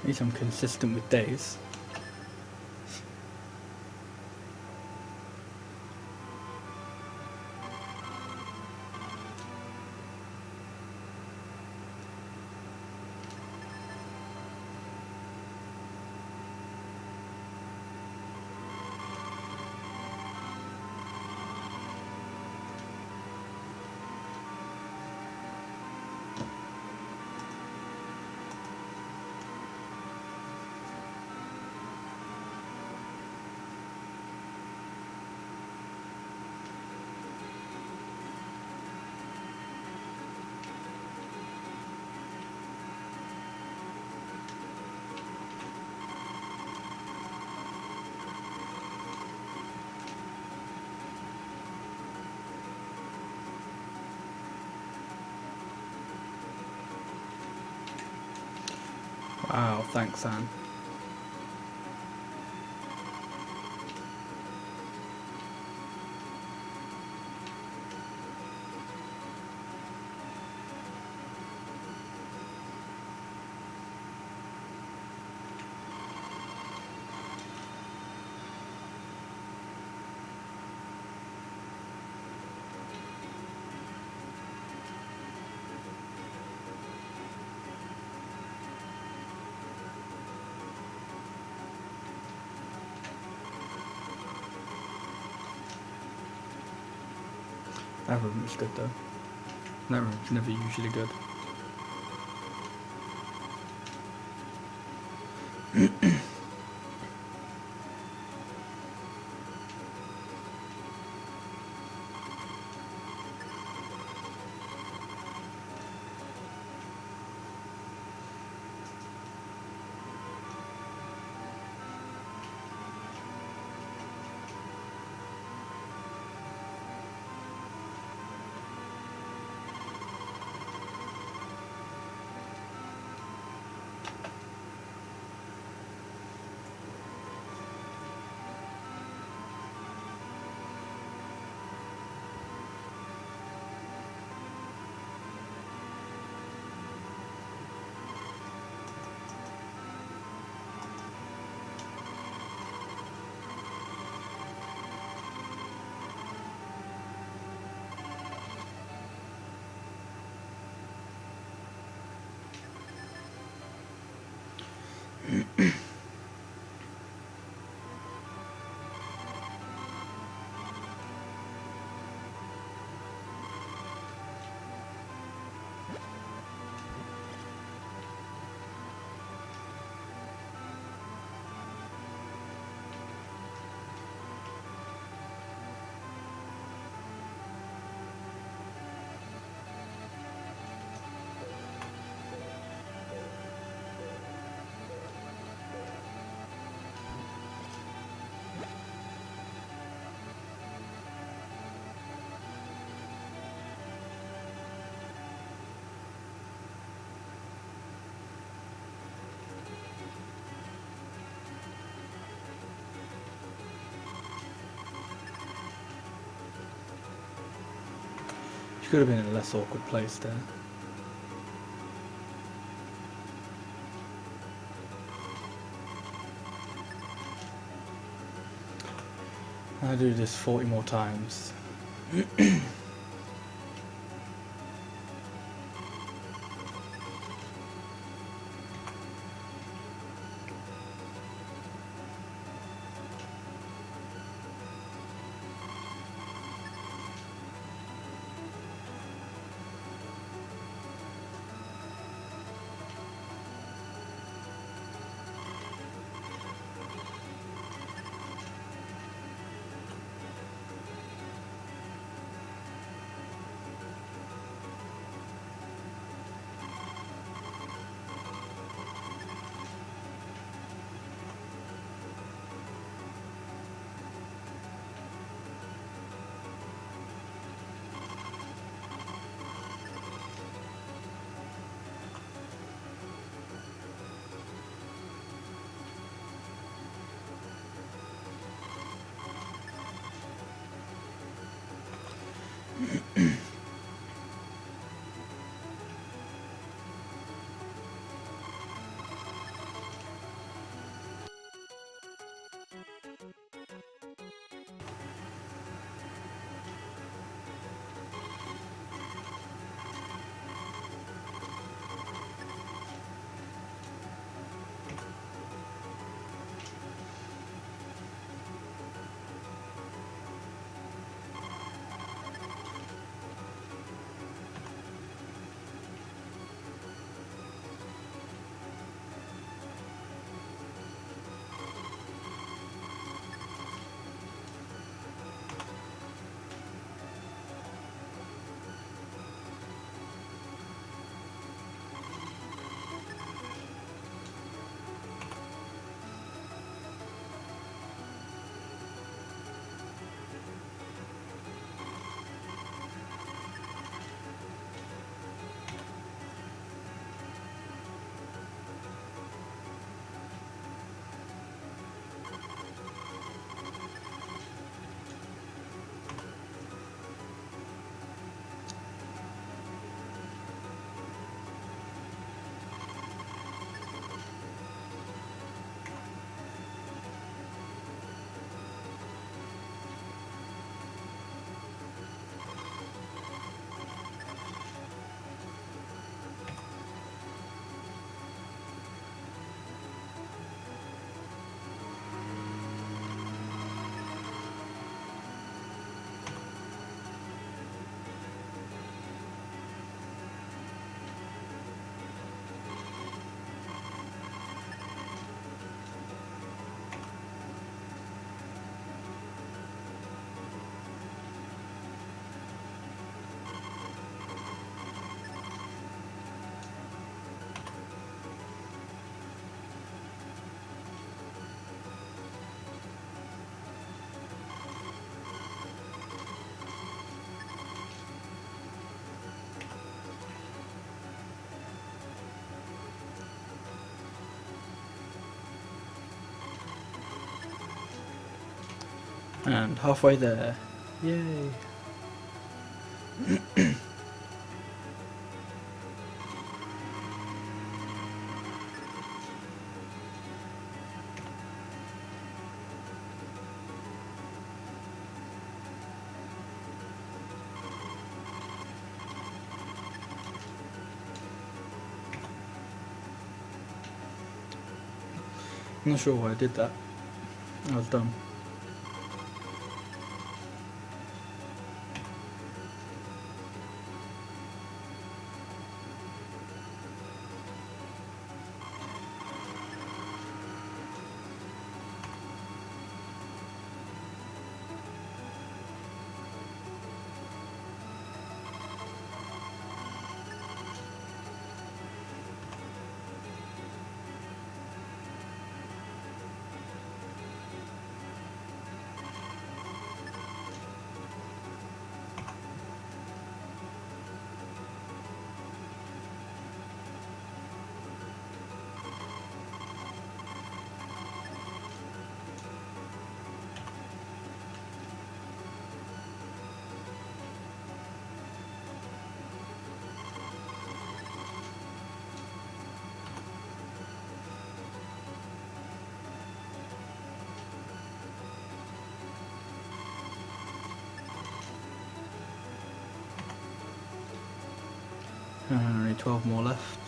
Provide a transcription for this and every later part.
At least I'm consistent with days. Wow, thanks, Anne. That room is good though. That room's never usually good. She could have been in a less awkward place there. I do this 40 more times. And halfway there. Yay. I'm not sure why I did that. I was dumb. Only 12 more left.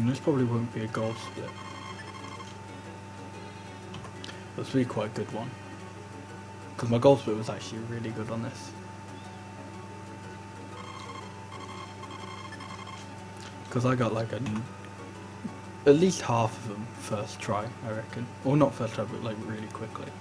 This probably won't be a gold split. This will be quite a good one. Because my gold split was actually really good on this. Because I got like at least half of them first try, I reckon. Or not first try, but like really quickly.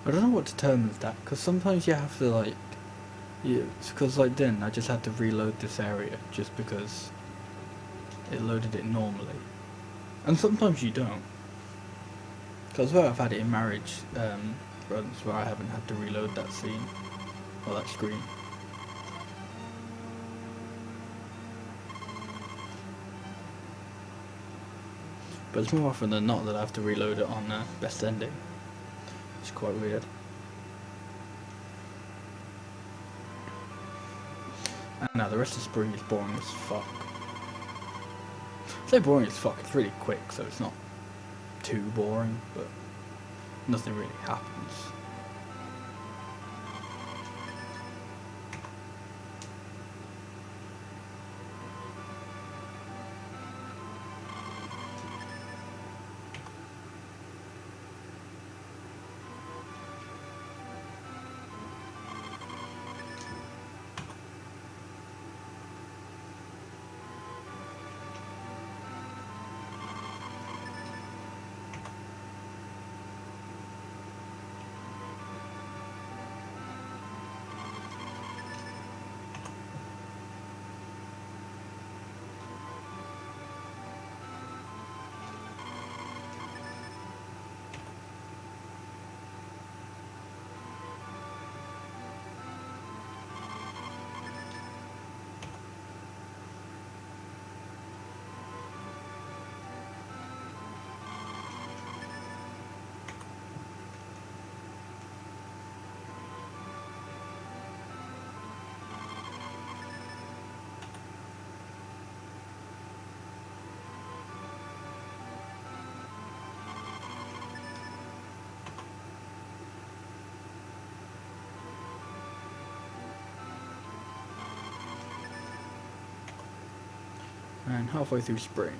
I don't know what determines that, because sometimes you have to like, because like then I just had to reload this area just because it loaded it normally, and sometimes you don't. Because where I've had it in marriage runs where I haven't had to reload that scene or that screen. But it's more often than not that I have to reload it on best ending. It's quite weird. And now the rest of Spring is boring as fuck. I say boring as fuck, it's really quick, so it's not too boring, but nothing really happens. And halfway through Spring.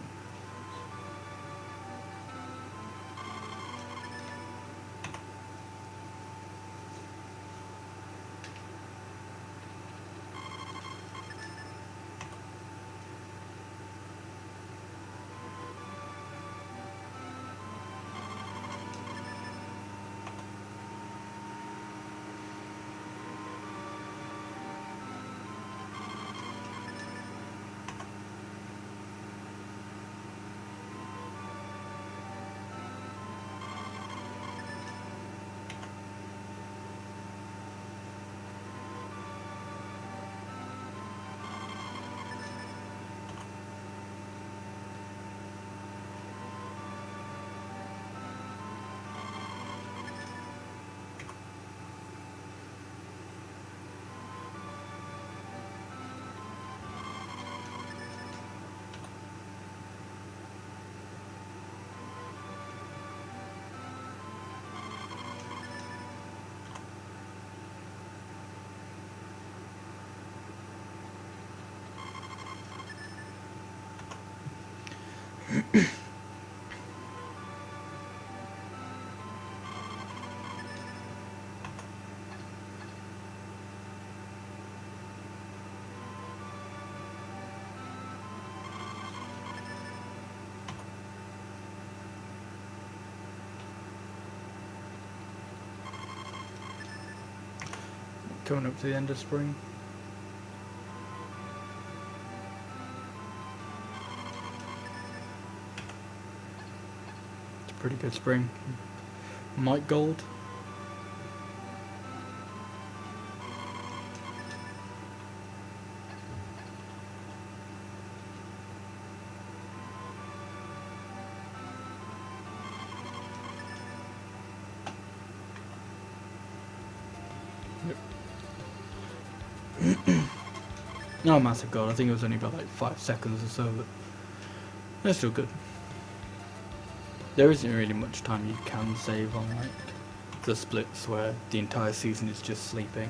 Coming up to the end of Spring. It's a pretty good Spring. Mike Gold. No massive goal, I think it was only about like 5 seconds or so, but they're still good. There isn't really much time you can save on like the splits where the entire season is just sleeping.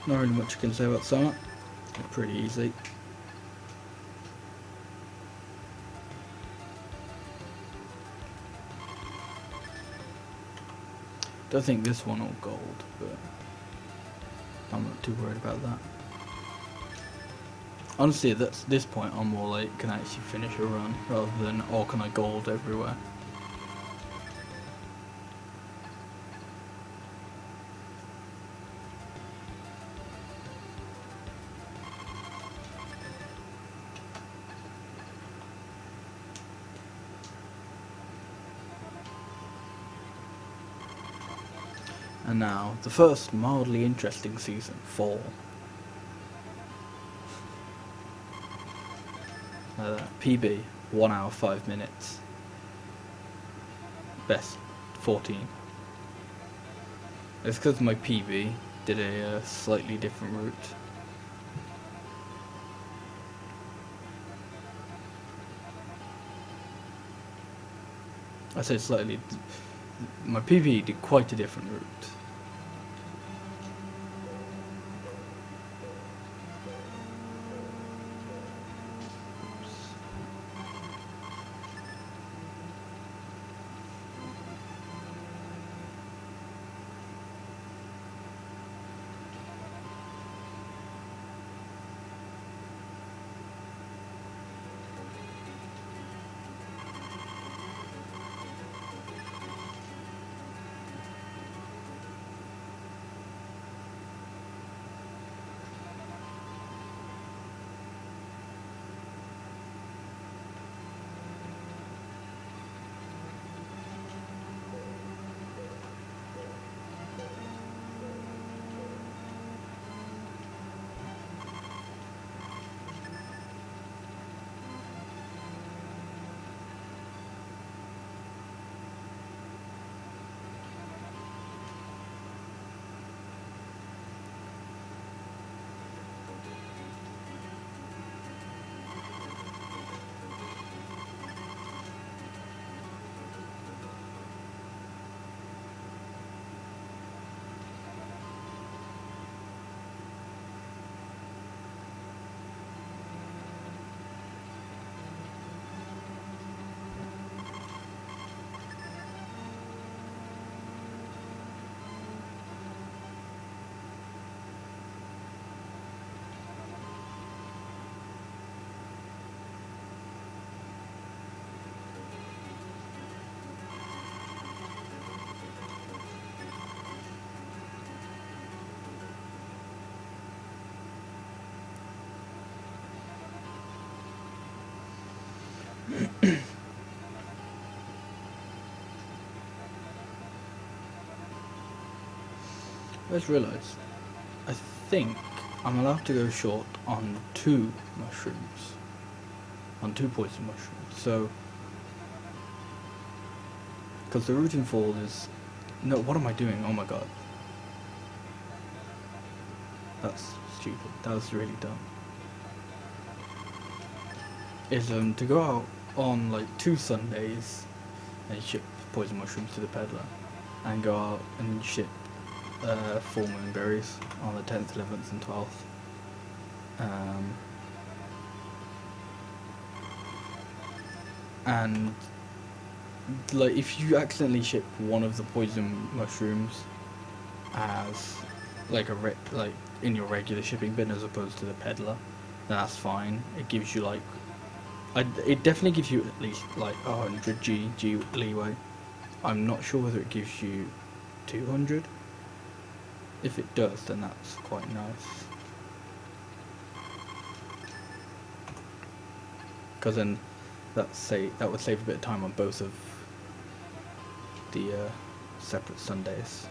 Not really much I can say about Summer. Pretty easy. Don't think this one will gold, but I'm not too worried about that. Honestly, at this point, I'm more like, can I actually finish a run rather than, or can I gold everywhere? And now, the first mildly interesting season, fall. PB, 1 hour 5 minutes. Best 14. It's because my PB did a slightly different route. I say slightly. My PB did quite a different route. I just realised, I think I'm allowed to go short on 2 mushrooms. On 2 poison mushrooms. So, because the root and fall is... No, what am I doing? Oh my god. That's stupid. That was really dumb. Is to go out on like 2 Sundays and ship poison mushrooms to the peddler, and go out and ship 4 moonberries on the 10th, 11th and 12th. And like if you accidentally ship one of the poison mushrooms as like like in your regular shipping bin as opposed to the peddler, then that's fine. It gives you like it definitely gives you at least like 100 G leeway. I'm not sure whether it gives you 200. If it does, then that's quite nice. Because then that would save a bit of time on both of the separate Sundays.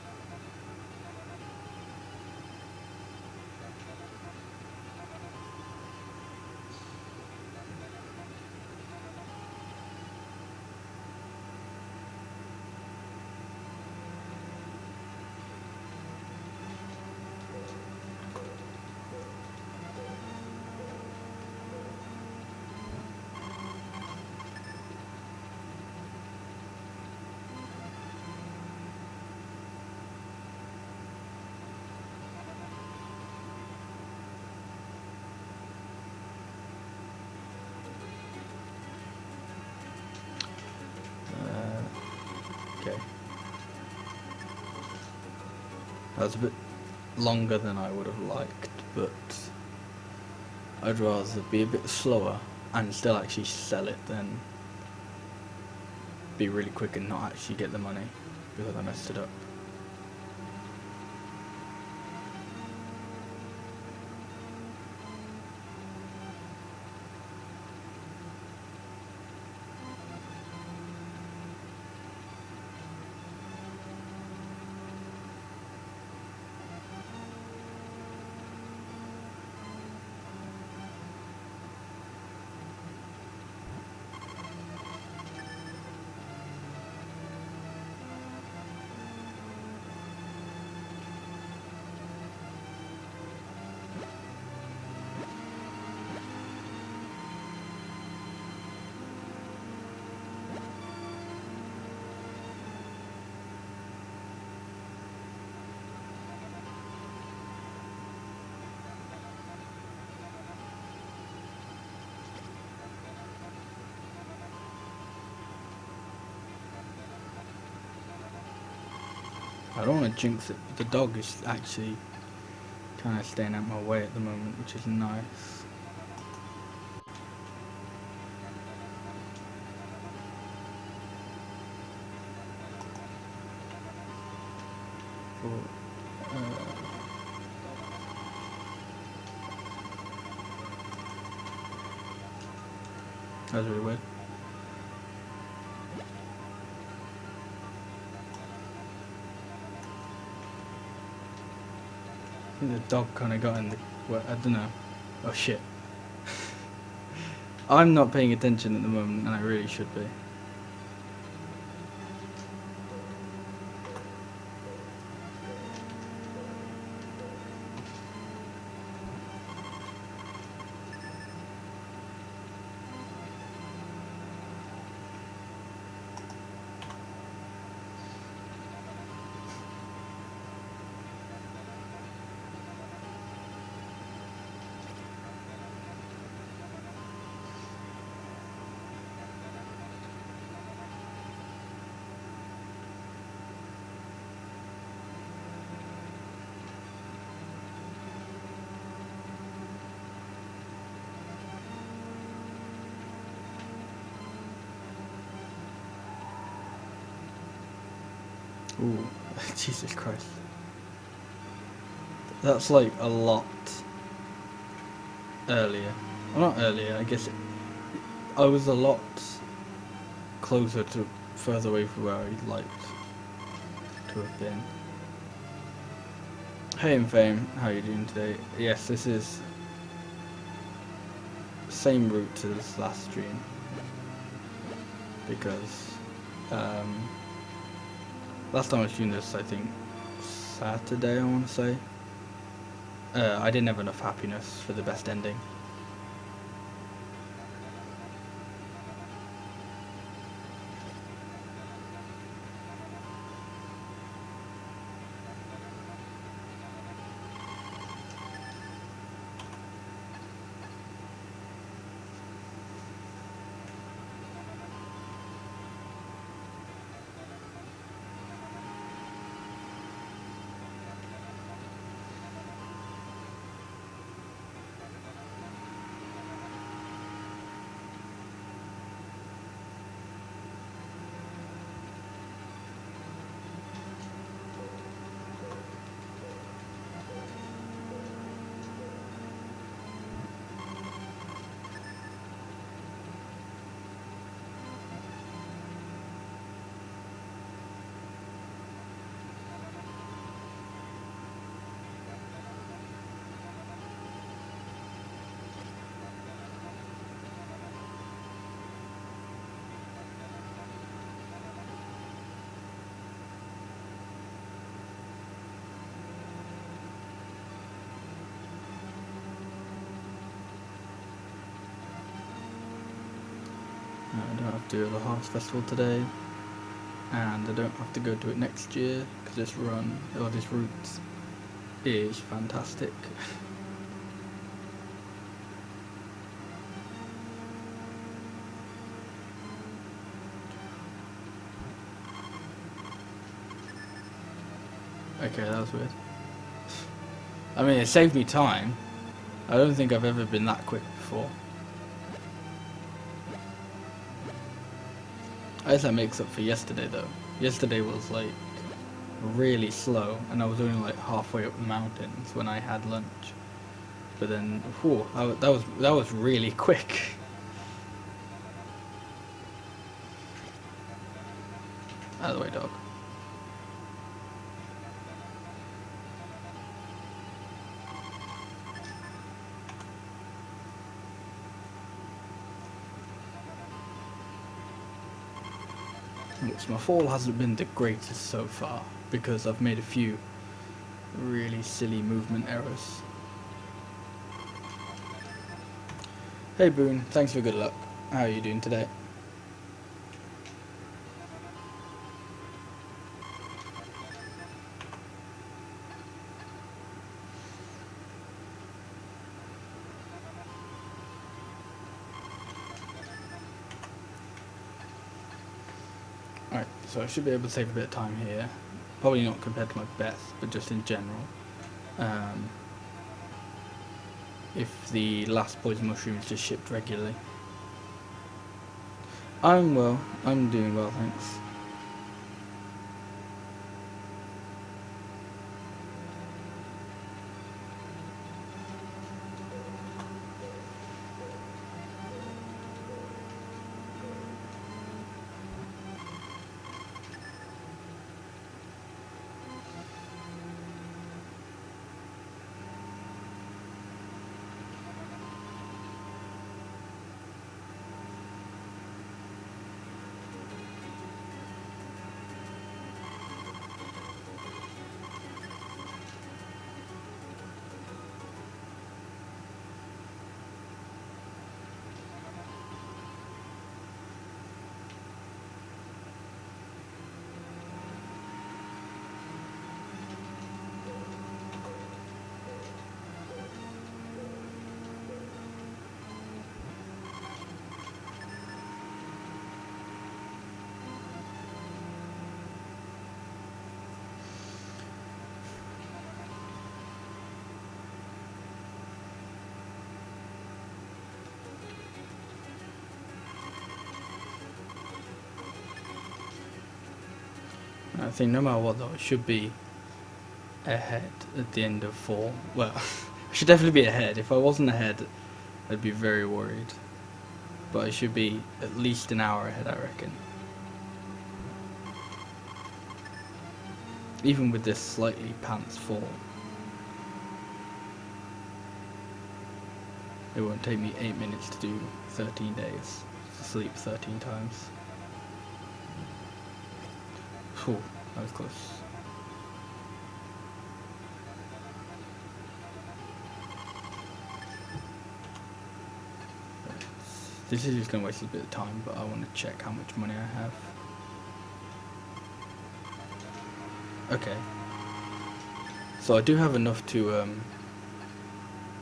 Okay. That was a bit longer than I would have liked, but I'd rather be a bit slower and still actually sell it than be really quick and not actually get the money because I messed it up. I don't want to jinx it, but the dog is actually kind of staying out my way at the moment, which is nice. That was really weird. I think the dog kind of got in the... Well, I don't know. Oh shit. I'm not paying attention at the moment, and I really should be. Ooh, Jesus Christ. That's like a lot earlier. Well, not earlier, I guess I was a lot closer to further away from where I'd liked to have been. Hey Infame, how are you doing today? Yes, this is same route to this last stream because last time I was doing this, I think Saturday, I want to say. I didn't have enough happiness for the best ending. I don't have to do the Harvest Festival today, and I don't have to go to it next year because this run, or this route, is fantastic. Okay, that was weird. I mean, it saved me time. I don't think I've ever been that quick before. I guess that makes up for yesterday though. Yesterday was like really slow, and I was only like halfway up the mountains when I had lunch. But then, whew, that was really quick. Out of the way, dog. Looks, my fall hasn't been the greatest so far because I've made a few really silly movement errors. Hey Boone, thanks for good luck. How are you doing today? Alright, so I should be able to save a bit of time here. Probably not compared to my best, but just in general. If the last poison mushroom is just shipped regularly. I'm well. I'm doing well, thanks. I think no matter what though, I should be ahead at the end of 4. Well, I should definitely be ahead. If I wasn't ahead, I'd be very worried. But I should be at least an hour ahead, I reckon. Even with this slightly pants fall. It won't take me 8 minutes to do 13 days. To sleep 13 times. Whew, that was close. This is just going to waste a bit of time, but I want to check how much money I have. Okay. So I do have enough to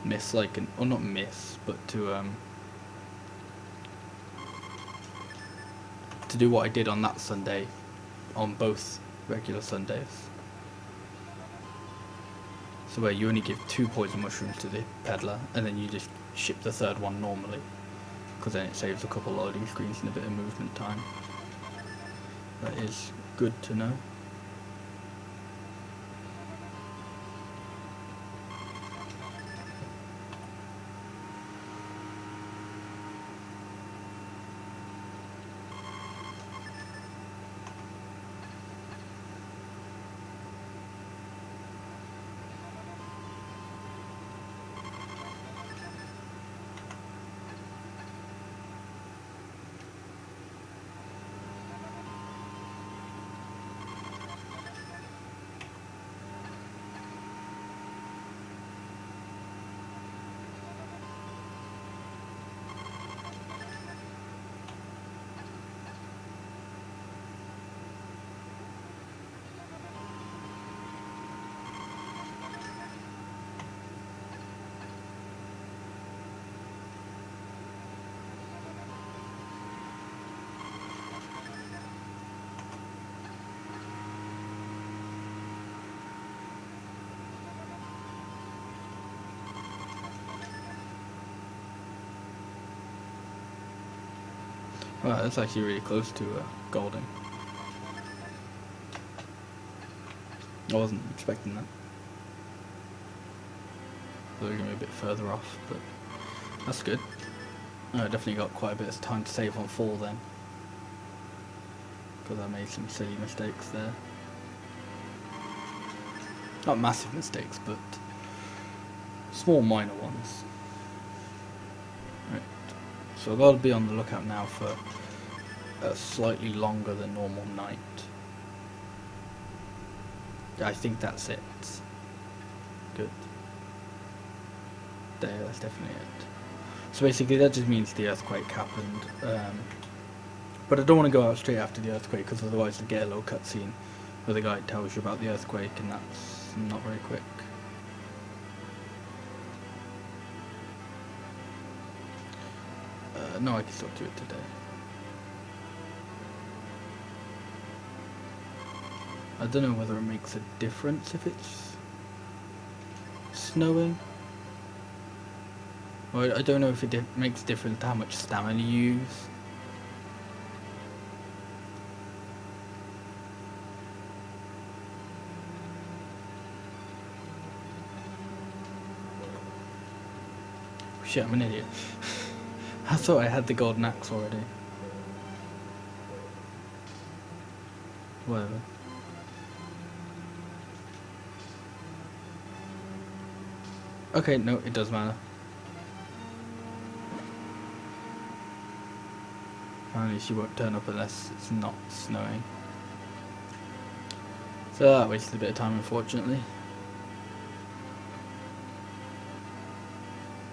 miss like an, or not miss, but to do what I did on that Sunday, on both regular Sundays. So where you only give 2 poison mushrooms to the peddler, and then you just ship the third one normally, because then it saves a couple loading screens and a bit of movement time. That is good to know. Well, that's actually really close to Golding. I wasn't expecting that. They're going to be a bit further off, but that's good. I definitely got quite a bit of time to save on 4 then, because I made some silly mistakes there. Not massive mistakes, but small minor ones. Right. So I've got to be on the lookout now for a slightly longer than normal night. I think that's it. Good. There, that's definitely it. So basically that just means the earthquake happened. But I don't want to go out straight after the earthquake, because otherwise you get a little cutscene where the guy tells you about the earthquake, and that's not very quick. No, I can still do it today. I don't know whether it makes a difference if it's snowing. Or I don't know if it makes a difference to how much stamina you use. Shit, I'm an idiot. I thought I had the golden axe already. Whatever. Okay, no, it does matter. Apparently she won't turn up unless it's not snowing. So that wasted a bit of time, unfortunately.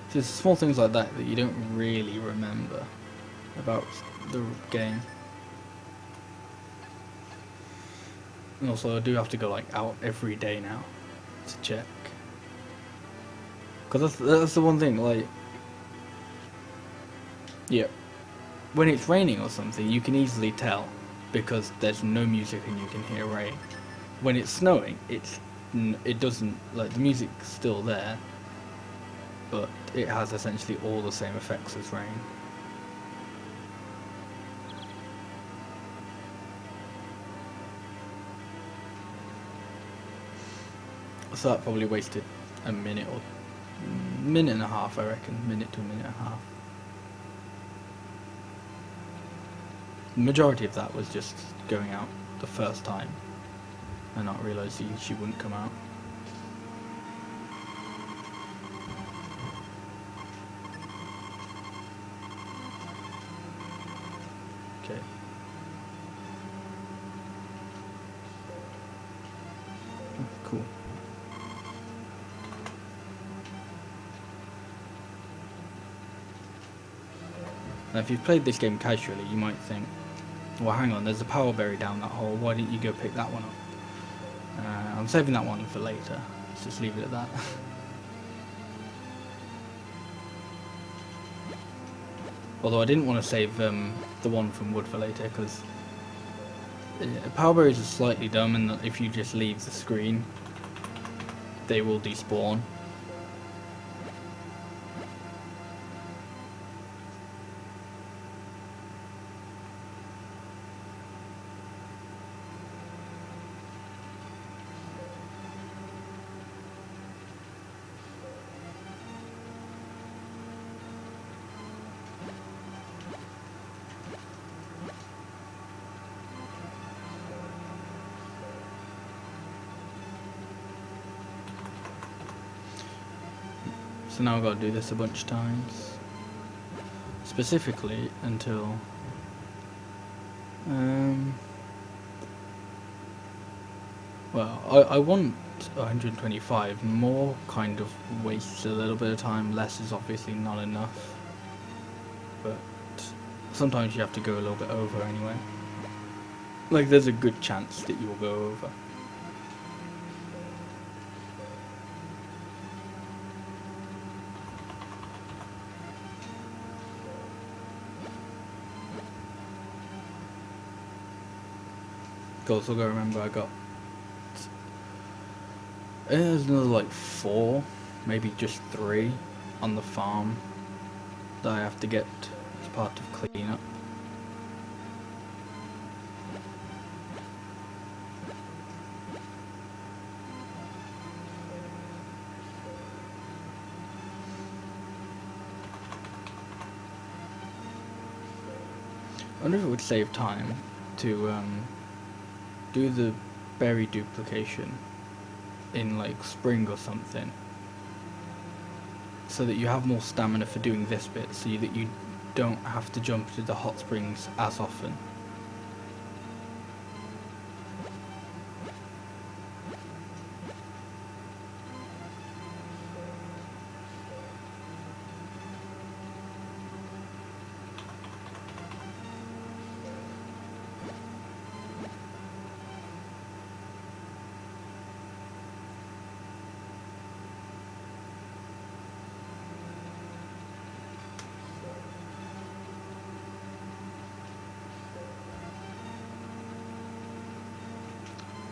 So it's small things like that that you don't really remember about the game. And also I do have to go like out every day now to check. Because that's the one thing, like, yeah, when it's raining or something, you can easily tell because there's no music and you can hear rain. When it's snowing, it doesn't, like, the music's still there, but it has essentially all the same effects as rain. So that probably wasted a minute and a half, I reckon. Minute to a minute and a half. The majority of that was just going out the first time and not realising she wouldn't come out. Okay. Cool. Now if you've played this game casually, you might think, well, hang on, there's a power berry down that hole, why didn't you go pick that one up? I'm saving that one for later, let's just leave it at that. Although I didn't want to save the one from wood for later, because power berries are slightly dumb in that if you just leave the screen, they will despawn. So now I've got to do this a bunch of times. Specifically until... well, I want 125. More kind of wastes a little bit of time. Less is obviously not enough. But sometimes you have to go a little bit over anyway. Like, there's a good chance that you'll go over. Also, gotta remember I got there's another like 4, maybe just 3 on the farm that I have to get as part of cleanup. wonder if it would save time to do the berry duplication in like spring or something, so that you have more stamina for doing this bit, so that you don't have to jump to the hot springs as often.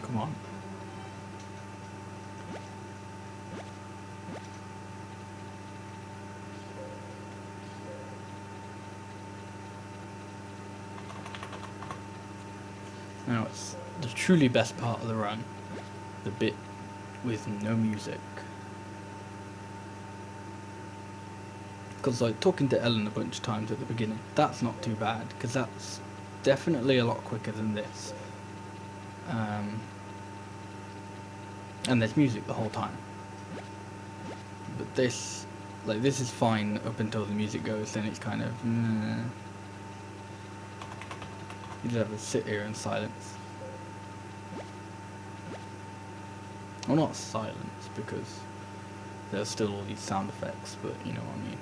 Come on. Now it's the truly best part of the run, the bit with no music. Because like talking to Ellen a bunch of times at the beginning, that's not too bad, because that's definitely a lot quicker than this. And there's music the whole time. But this, like, this is fine up until the music goes, then it's kind of, you just have to sit here in silence. Well, not silence, because there's still all these sound effects, but you know what I mean.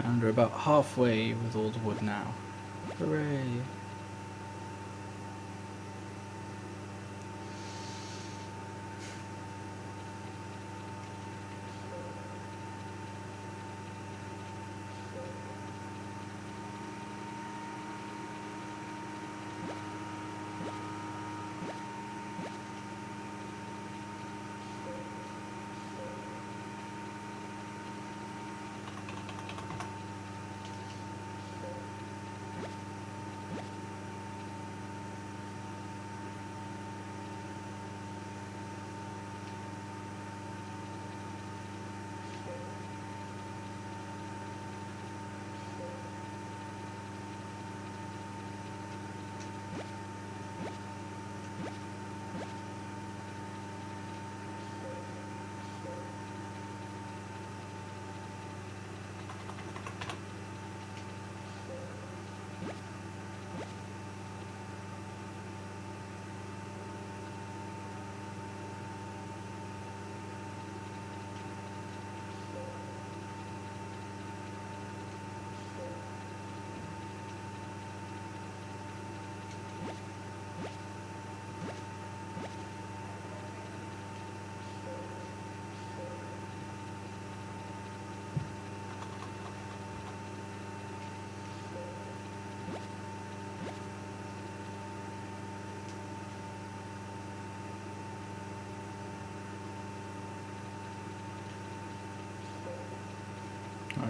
And we're about halfway with all the wood now. Hooray!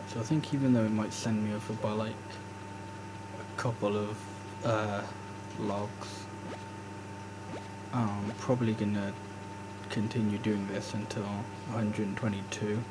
So I think even though it might send me over by like a couple of logs, I'm probably gonna continue doing this until 122.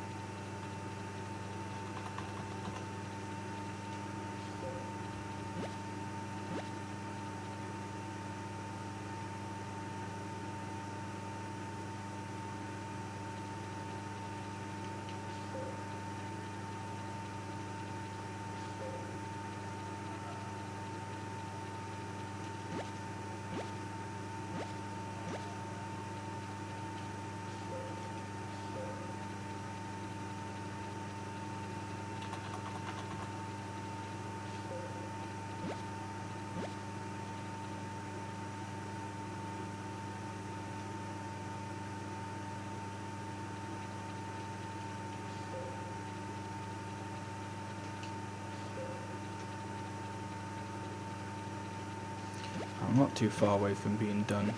I'm not too far away from being done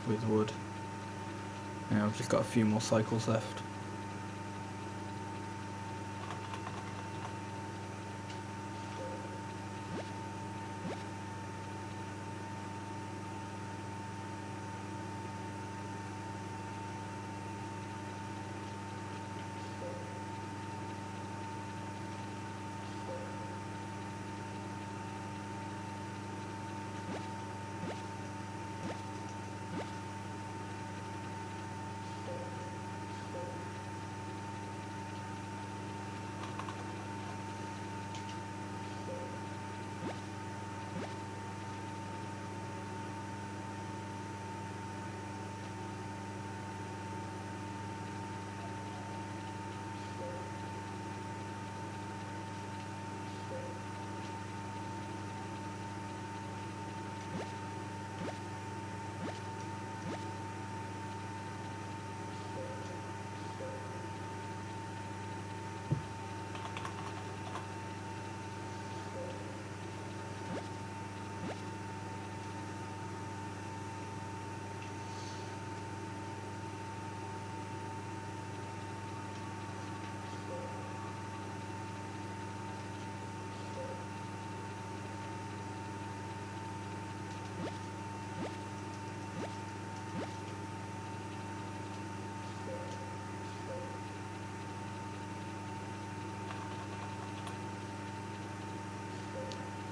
with wood. Yeah, I've just got a few more cycles left.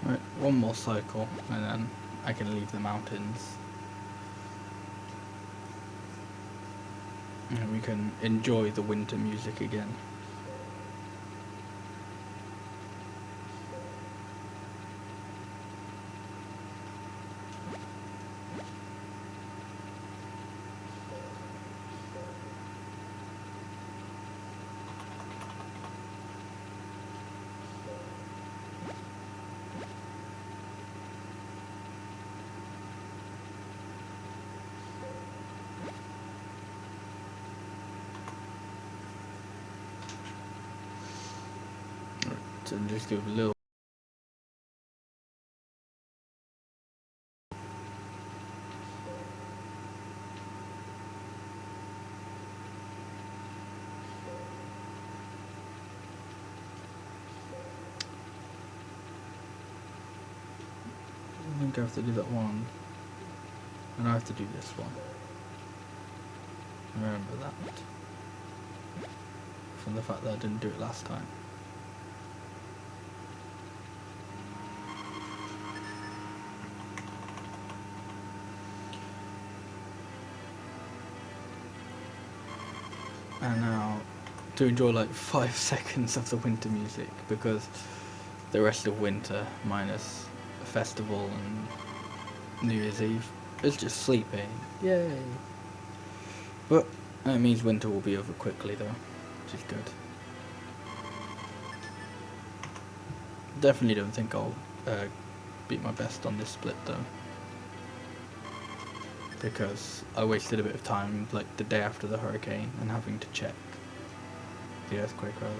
Right, one more cycle and then I can leave the mountains. And we can enjoy the winter music again. So just do a little. I think I have to do that one, and I have to do this one. Remember that from the fact that I didn't do it last time. And now to enjoy like 5 seconds of the winter music, because the rest of winter, minus a festival and New Year's Eve, is just sleeping. Yay! But that means winter will be over quickly though, which is good. Definitely don't think I'll beat my best on this split though, because I wasted a bit of time like the day after the hurricane and having to check the earthquake rather.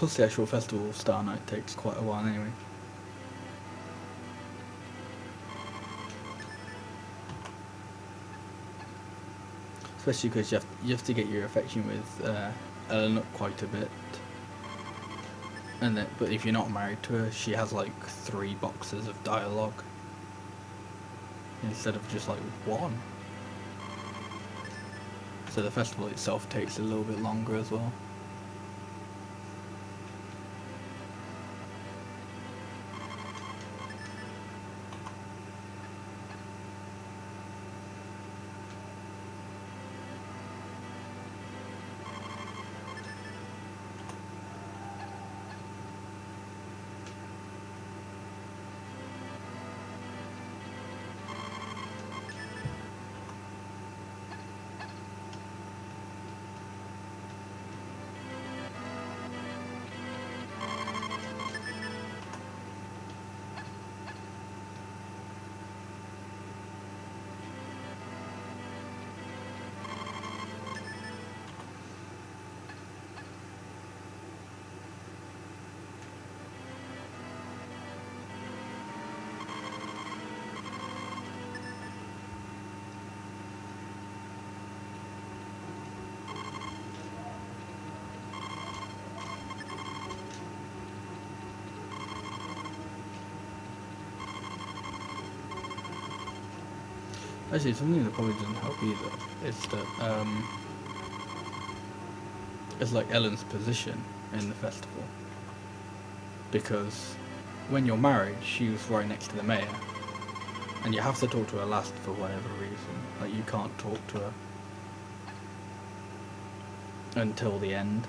plus the actual festival Star Night takes quite a while anyway. Especially because you have to get your affection with Ellen up quite a bit. And then, but if you're not married to her, she has like 3 boxes of dialogue instead of just like 1. So the festival itself takes a little bit longer as well. Actually, something that probably doesn't help either is that it's like Ellen's position in the festival. Because when you're married, she was right next to the mayor, and you have to talk to her last for whatever reason. Like, you can't talk to her until the end.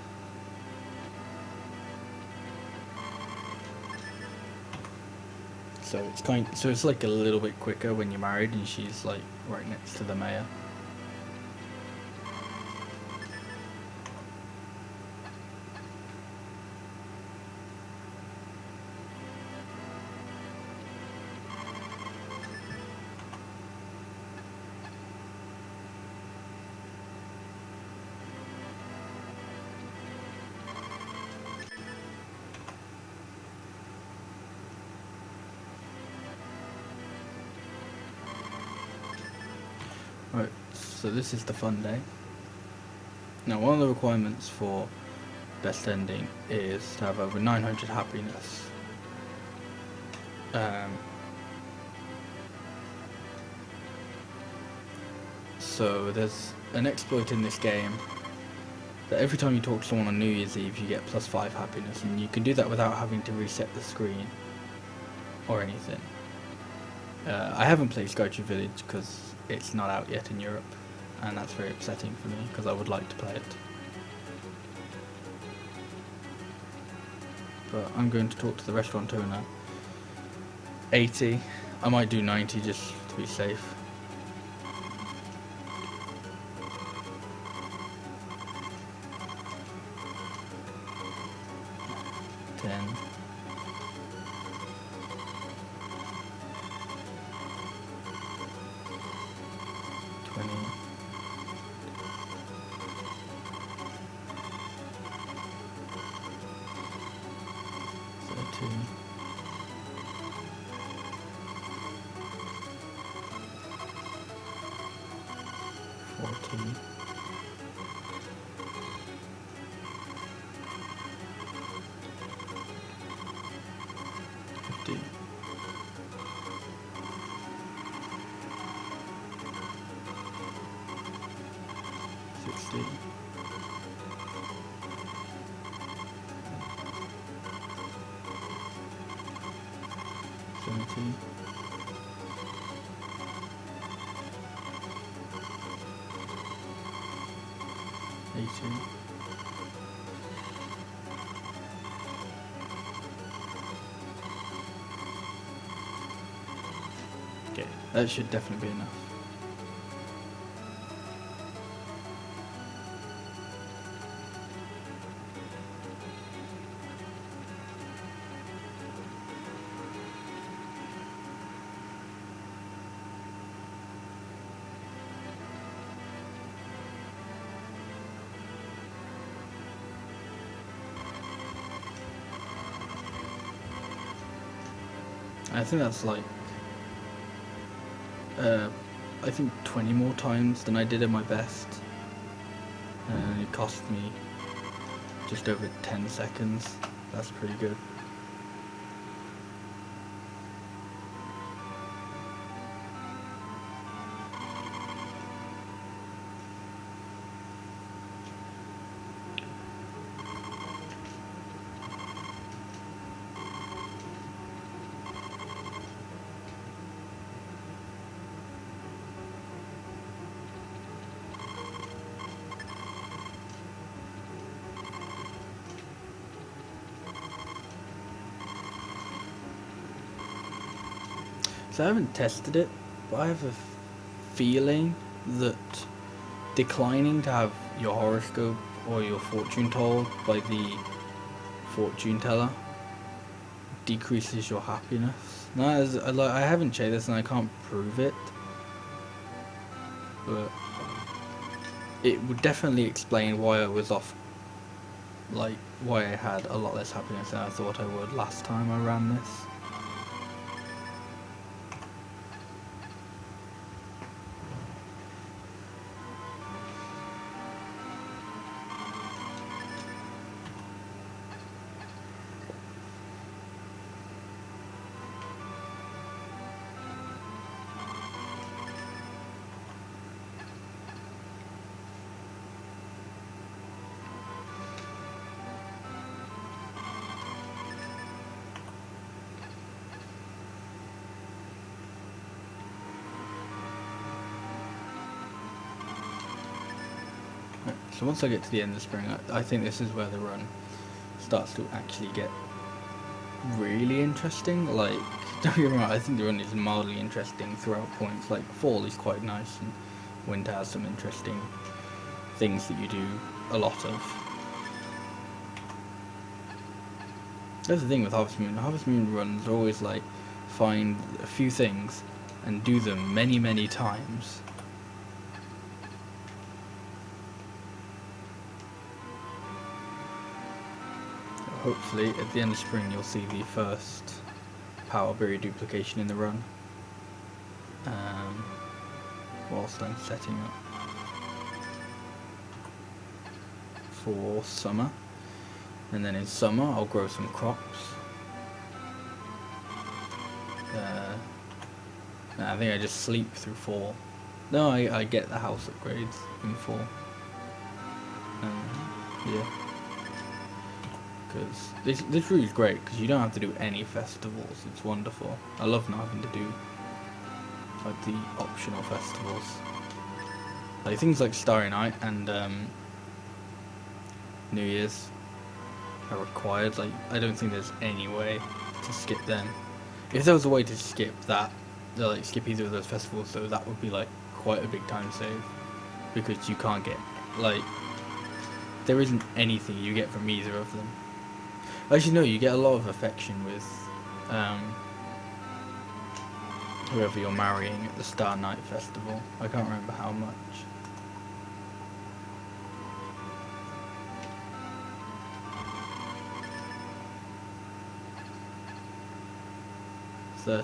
So it's like a little bit quicker when you're married and she's like right next to the mayor. Right, so this is the fun day. Now, one of the requirements for best ending is to have over 900 happiness. So there's an exploit in this game that every time you talk to someone on New Year's Eve you get +5 happiness, and you can do that without having to reset the screen or anything. I haven't played Skytree Village because it's not out yet in Europe, and that's very upsetting for me because I would like to play it. But I'm going to talk to the restaurateur now. 80. I might do 90 just to be safe. Okay, that should definitely be enough. I think that's like, I think 20 more times than I did at my best. And it cost me just over 10 seconds. That's pretty good. So I haven't tested it, but I have a feeling that declining to have your horoscope or your fortune told by the fortune teller decreases your happiness. Now, I haven't checked this and I can't prove it, but it would definitely explain why I was off, like why I had a lot less happiness than I thought I would last time I ran this. So once I get to the end of the spring, I think this is where the run starts to actually get really interesting. Like, don't get me wrong, I think the run is mildly interesting throughout points. Like, fall is quite nice, and winter has some interesting things that you do a lot of. That's the thing with Harvest Moon. Harvest Moon runs are always like, find a few things and do them many, many times. Hopefully, at the end of spring, you'll see the first power berry duplication in the run. Whilst I'm setting up for summer, and then in summer I'll grow some crops. I think I just sleep through fall. No, I get the house upgrades in fall. Yeah. Because this route is great because you don't have to do any festivals. It's wonderful. I love not having to do like the optional festivals, like things like Starry Night and New Year's are required. Like, I don't think there's any way to skip them. If there was a way to skip that, like skip either of those festivals, though, that would be like quite a big time save, because you can't get, like, there isn't anything you get from either of them. Actually, no, you get a lot of affection with whoever you're marrying at the Star Night Festival. I can't remember how much. $30.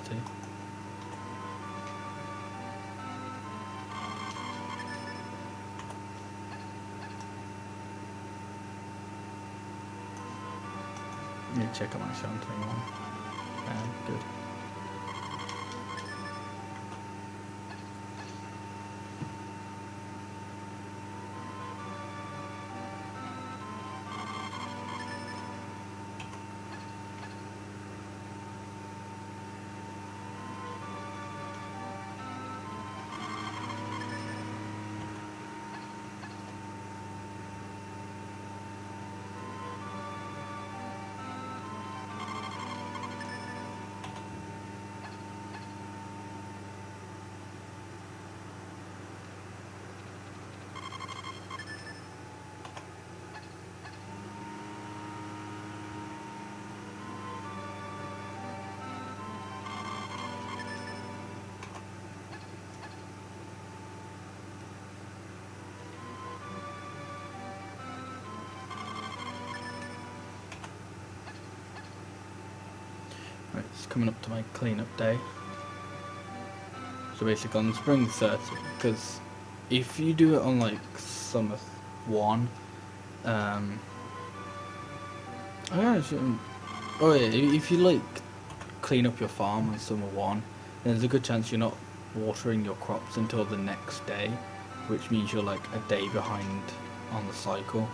Let me check on my show on 21. Good. Right, it's coming up to my cleanup day. So basically on spring 30, because if you do it on like summer 1, oh yeah, if you like clean up your farm on summer 1, then there's a good chance you're not watering your crops until the next day, which means you're like a day behind on the cycle.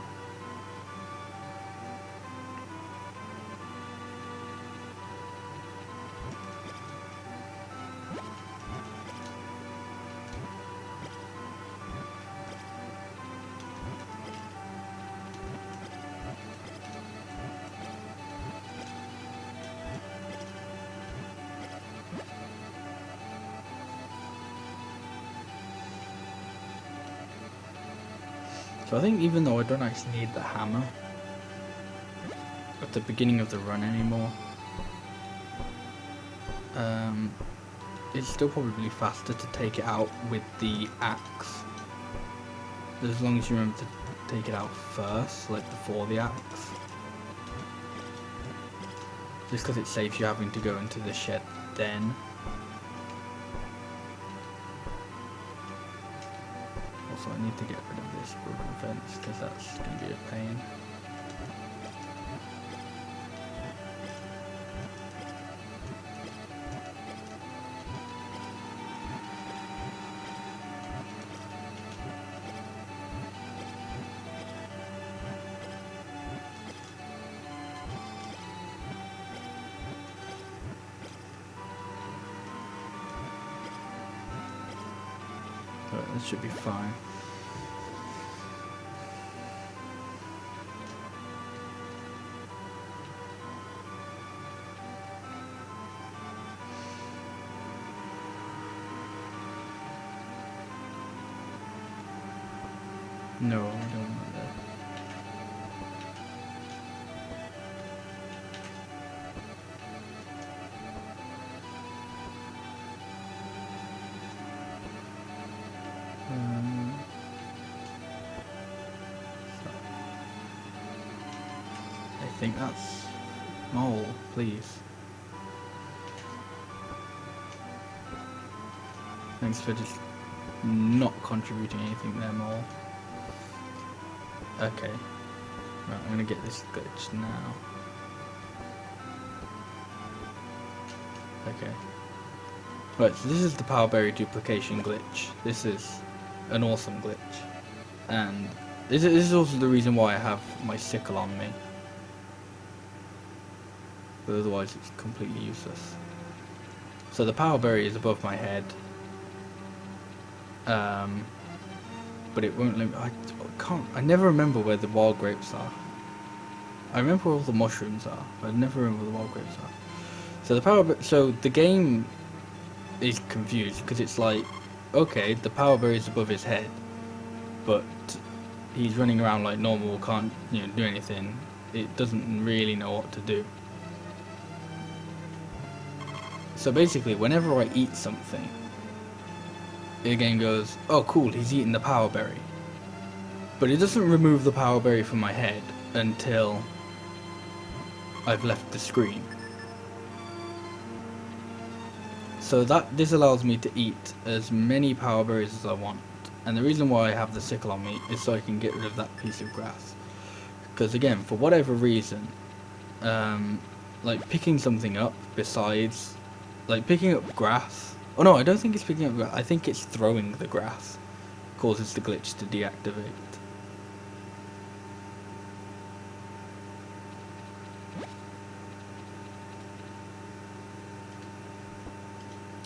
So I think even though I don't actually need the hammer at the beginning of the run anymore, it's still probably faster to take it out with the axe, as long as you remember to take it out first, like before the axe, just because it saves you having to go into the shed then. Also, I need to get rid of this broken fence because that's going to be a pain. But that should be fine. No, I don't want that. I think that's mole, please. Thanks for just not contributing anything there, mole. Okay. Right, I'm gonna get this glitch now. Okay. Right, so this is the power berry duplication glitch. This is an awesome glitch. And this is also the reason why I have my sickle on me. But otherwise it's completely useless. So the power berry is above my head. But it won't let me, I never remember where the wild grapes are. I remember where all the mushrooms are, but I never remember where the wild grapes are. So so the game is confused because it's like, okay, the power berry is above his head, but he's running around like normal, can't do anything. It doesn't really know what to do. So basically, whenever I eat something, the game goes, oh cool, he's eating the power berry. But it doesn't remove the power berry from my head until I've left the screen. So this allows me to eat as many power berries as I want. And the reason why I have the sickle on me is so I can get rid of that piece of grass. Because again, for whatever reason, like picking something up besides, like picking up grass. Oh no, I don't think it's picking up grass. I think it's throwing the grass causes the glitch to deactivate.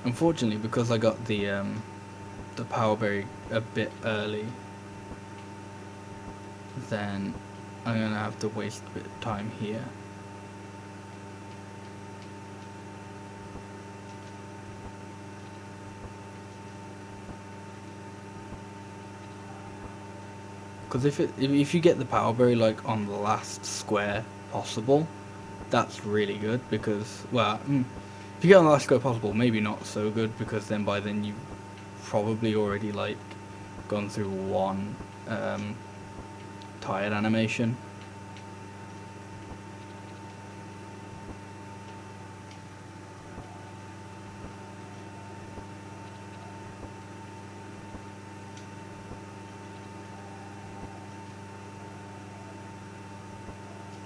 Unfortunately, because I got the power berry a bit early, then I'm gonna have to waste a bit of time here. Because if you get the power berry like on the last square possible, that's really good. Because well, if you get on the last square possible, maybe not so good, because then by then you've probably already like gone through one tired animation.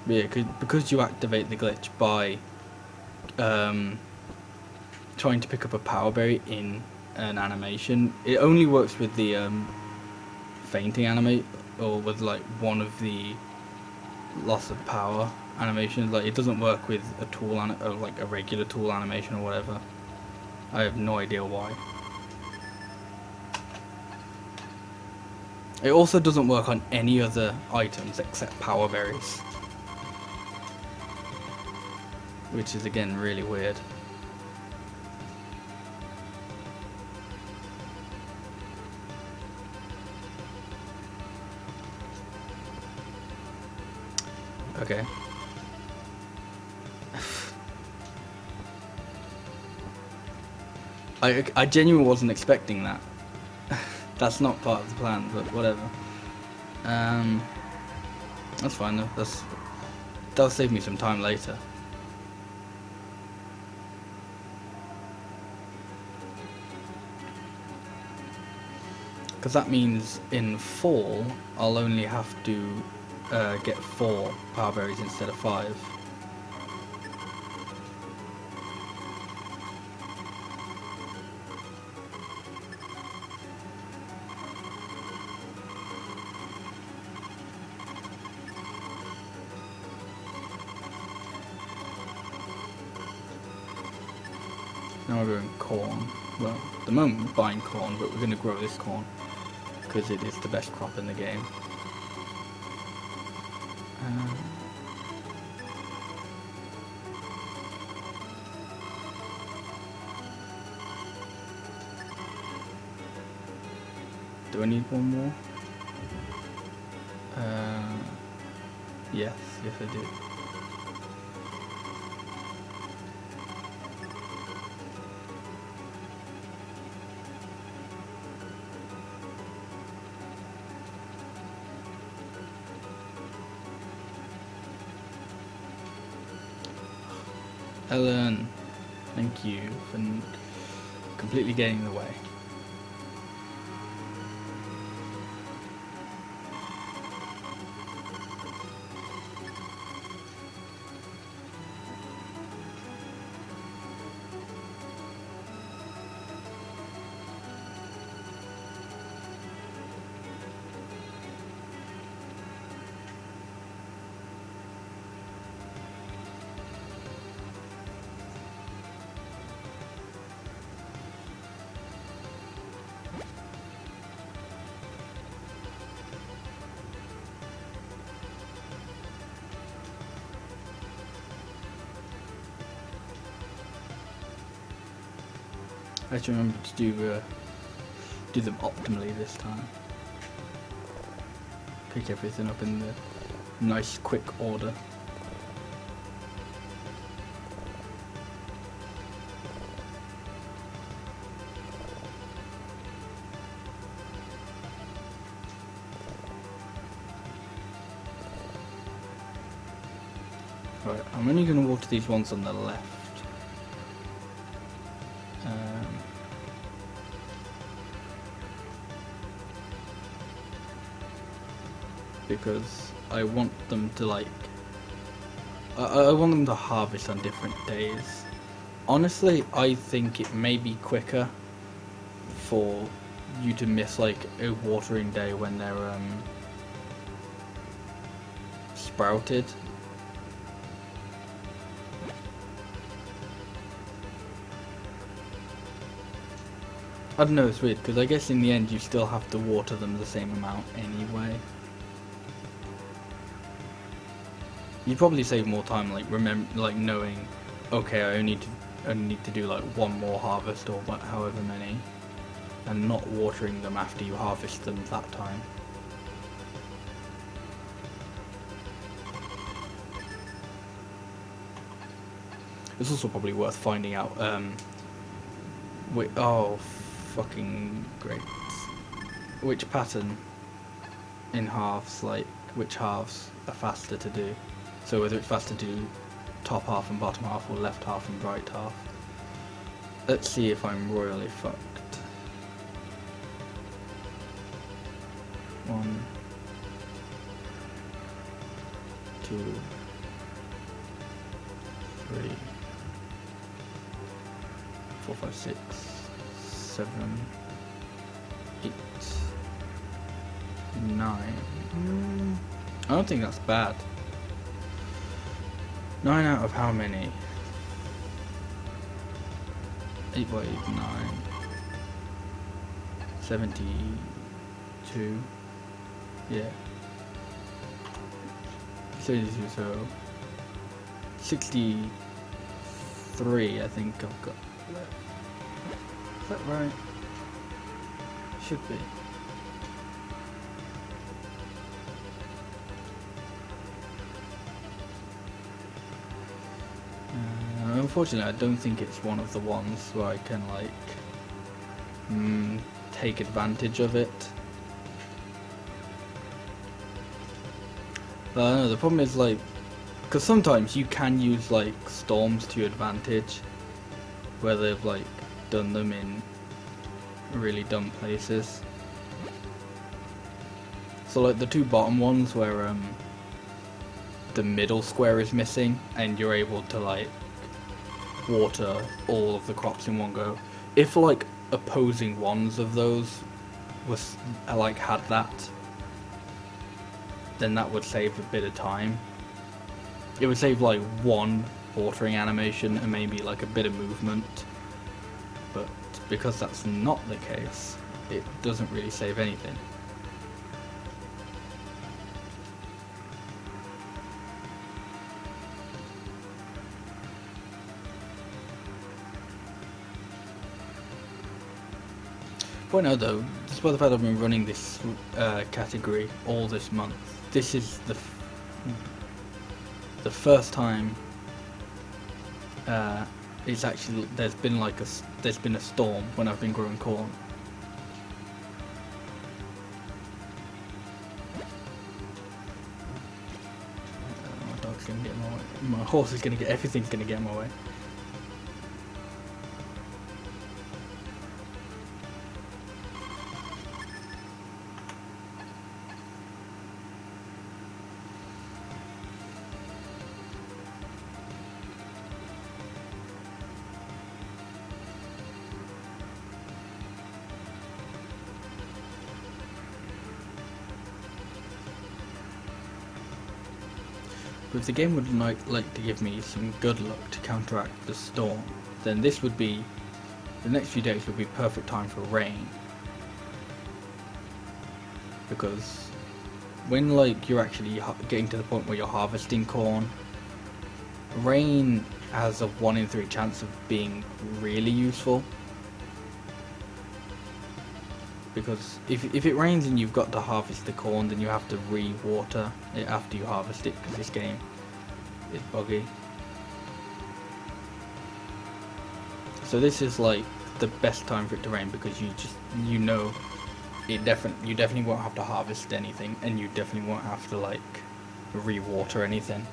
Yeah, because you activate the glitch by trying to pick up a power berry in an animation. It only works with the fainting animate, or with like one of the loss of power animations. Like it doesn't work with a tool or like a regular tool animation or whatever. I have no idea why. It also doesn't work on any other items except power berries, which is again really weird. Okay. I genuinely wasn't expecting that. That's not part of the plan, but whatever. That's fine though. That'll save me some time later. Because that means in fall, I'll only have to get 4 power berries instead of 5. Now we're growing corn. Well, at the moment we're buying corn, but we're going to grow this corn because it is the best crop in the game. Do I need one more? Yes I do. Ellen, thank you for completely getting in the way. I have to remember to do them optimally this time. Pick everything up in the nice quick order. Right, I'm only going to water these ones on the left. Because I want them to I want them to harvest on different days. Honestly, I think it may be quicker for you to miss like a watering day when they're sprouted. I don't know, it's weird because I guess in the end you still have to water them the same amount anyway. You'd probably save more time, knowing, okay, I only need to do like one more harvest or however many, and not watering them after you harvest them that time. It's also probably worth finding out. Oh, fucking great! Which pattern in halves, like which halves are faster to do? So whether it's faster to do top half and bottom half, or left half and right half. Let's see if I'm royally fucked. 1, 2, 3, 4, 5, 6, 7, 8, 9. I don't think that's bad. 9 out of how many? 8 by 8, 9. 72. Yeah. 32, so 63 I think I've got. Is that right? Should be. Unfortunately, I don't think it's one of the ones where I can like take advantage of it. No, the problem is like, because sometimes you can use like storms to your advantage, where they've like done them in really dumb places. So like the two bottom ones where the middle square is missing and you're able to like water all of the crops in one go. If like opposing ones of those was like had that, then that would save a bit of time. It would save like one watering animation and maybe like a bit of movement, but because that's not the case, it doesn't really save anything. Point out though, despite the fact I've been running this category all this month, this is the first time it's actually there's been a storm when I've been growing corn. My dog's gonna get in my way. My horse is gonna get everything's gonna get in my way. But if the game would like to give me some good luck to counteract the storm, then this would be, the next few days would be perfect time for rain. Because when like you're actually getting to the point where you're harvesting corn, rain has a 1 in 3 chance of being really useful. Because if it rains and you've got to harvest the corn, then you have to re-water it after you harvest it, because this game is buggy. So this is like the best time for it to rain, because you know you definitely won't have to harvest anything, and you definitely won't have to like re-water anything.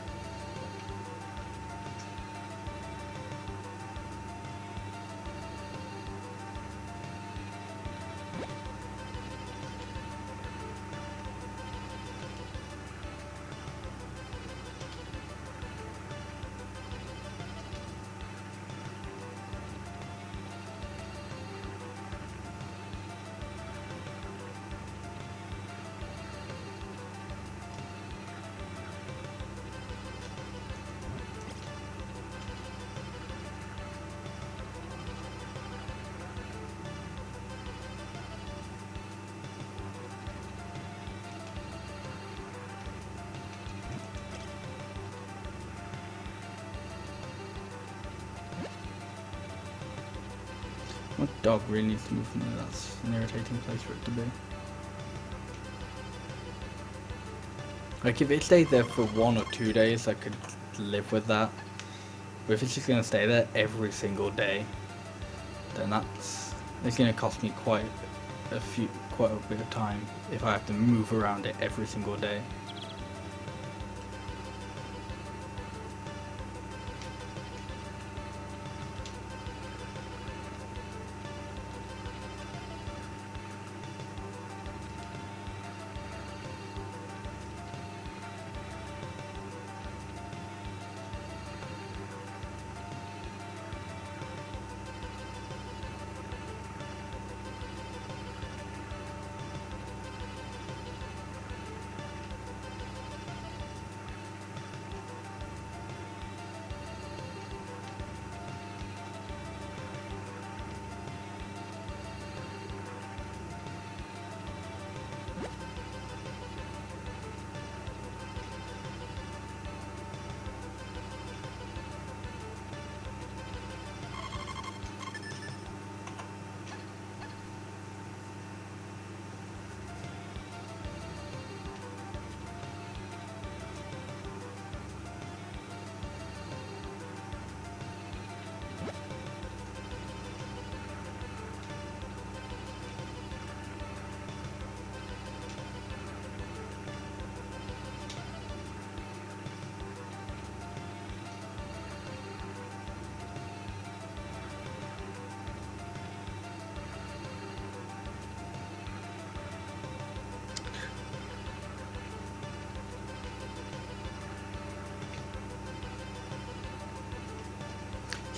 My dog really needs to move from there. That's an irritating place for it to be. Like if it stayed there for 1 or 2 days, I could live with that. But if it's just gonna stay there every single day, then it's gonna cost me quite a bit of time if I have to move around it every single day.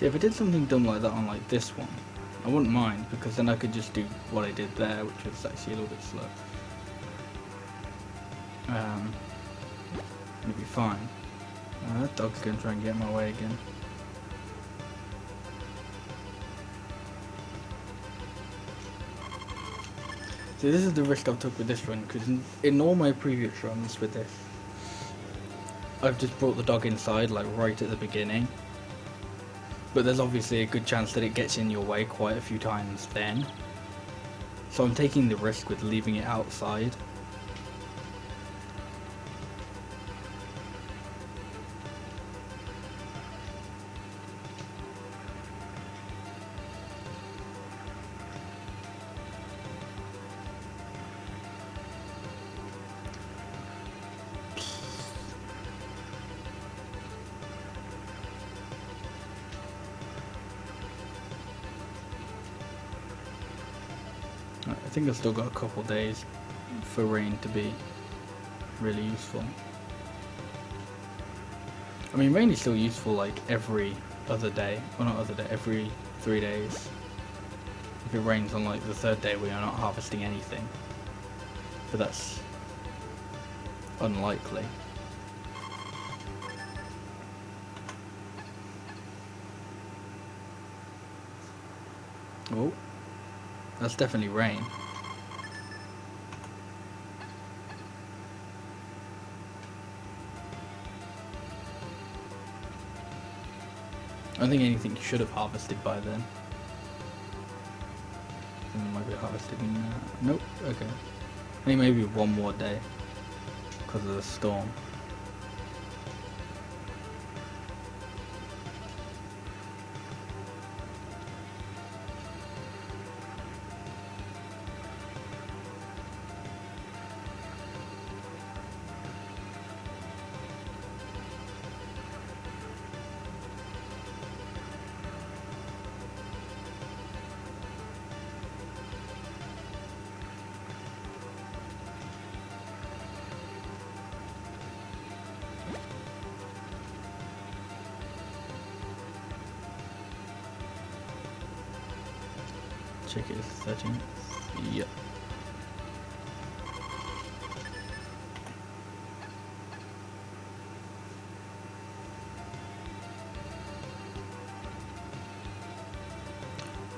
See, if I did something dumb like that on like this one, I wouldn't mind, because then I could just do what I did there, which was actually a little bit slow. It'd be fine. That dog's gonna try and get in my way again. So this is the risk I've took with this run, because in all my previous runs with this, I've just brought the dog inside like right at the beginning. But there's obviously a good chance that it gets in your way quite a few times then. So I'm taking the risk with leaving it outside. I think I've still got a couple days for rain to be really useful. I mean, rain is still useful like every other day, well not other day, every 3 days. If it rains on like the 3rd day we are not harvesting anything. But that's unlikely. Oh, that's definitely rain. I don't think anything should have harvested by then. I think it might be harvested in nope, okay. I think maybe one more day because of the storm. Check it, 13th. Yep.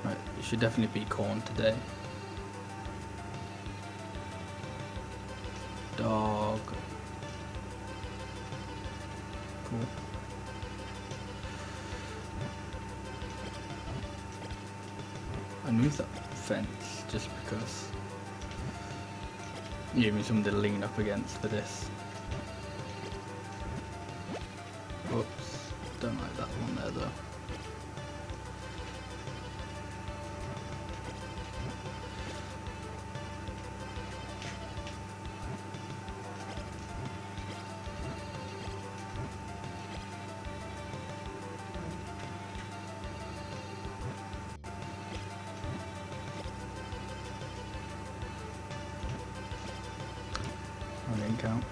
Right, it should definitely be corn today. Dog. Cool. I moved that fence just because it gave me something to lean up against for this. Oops, don't like that one there though. I didn't count.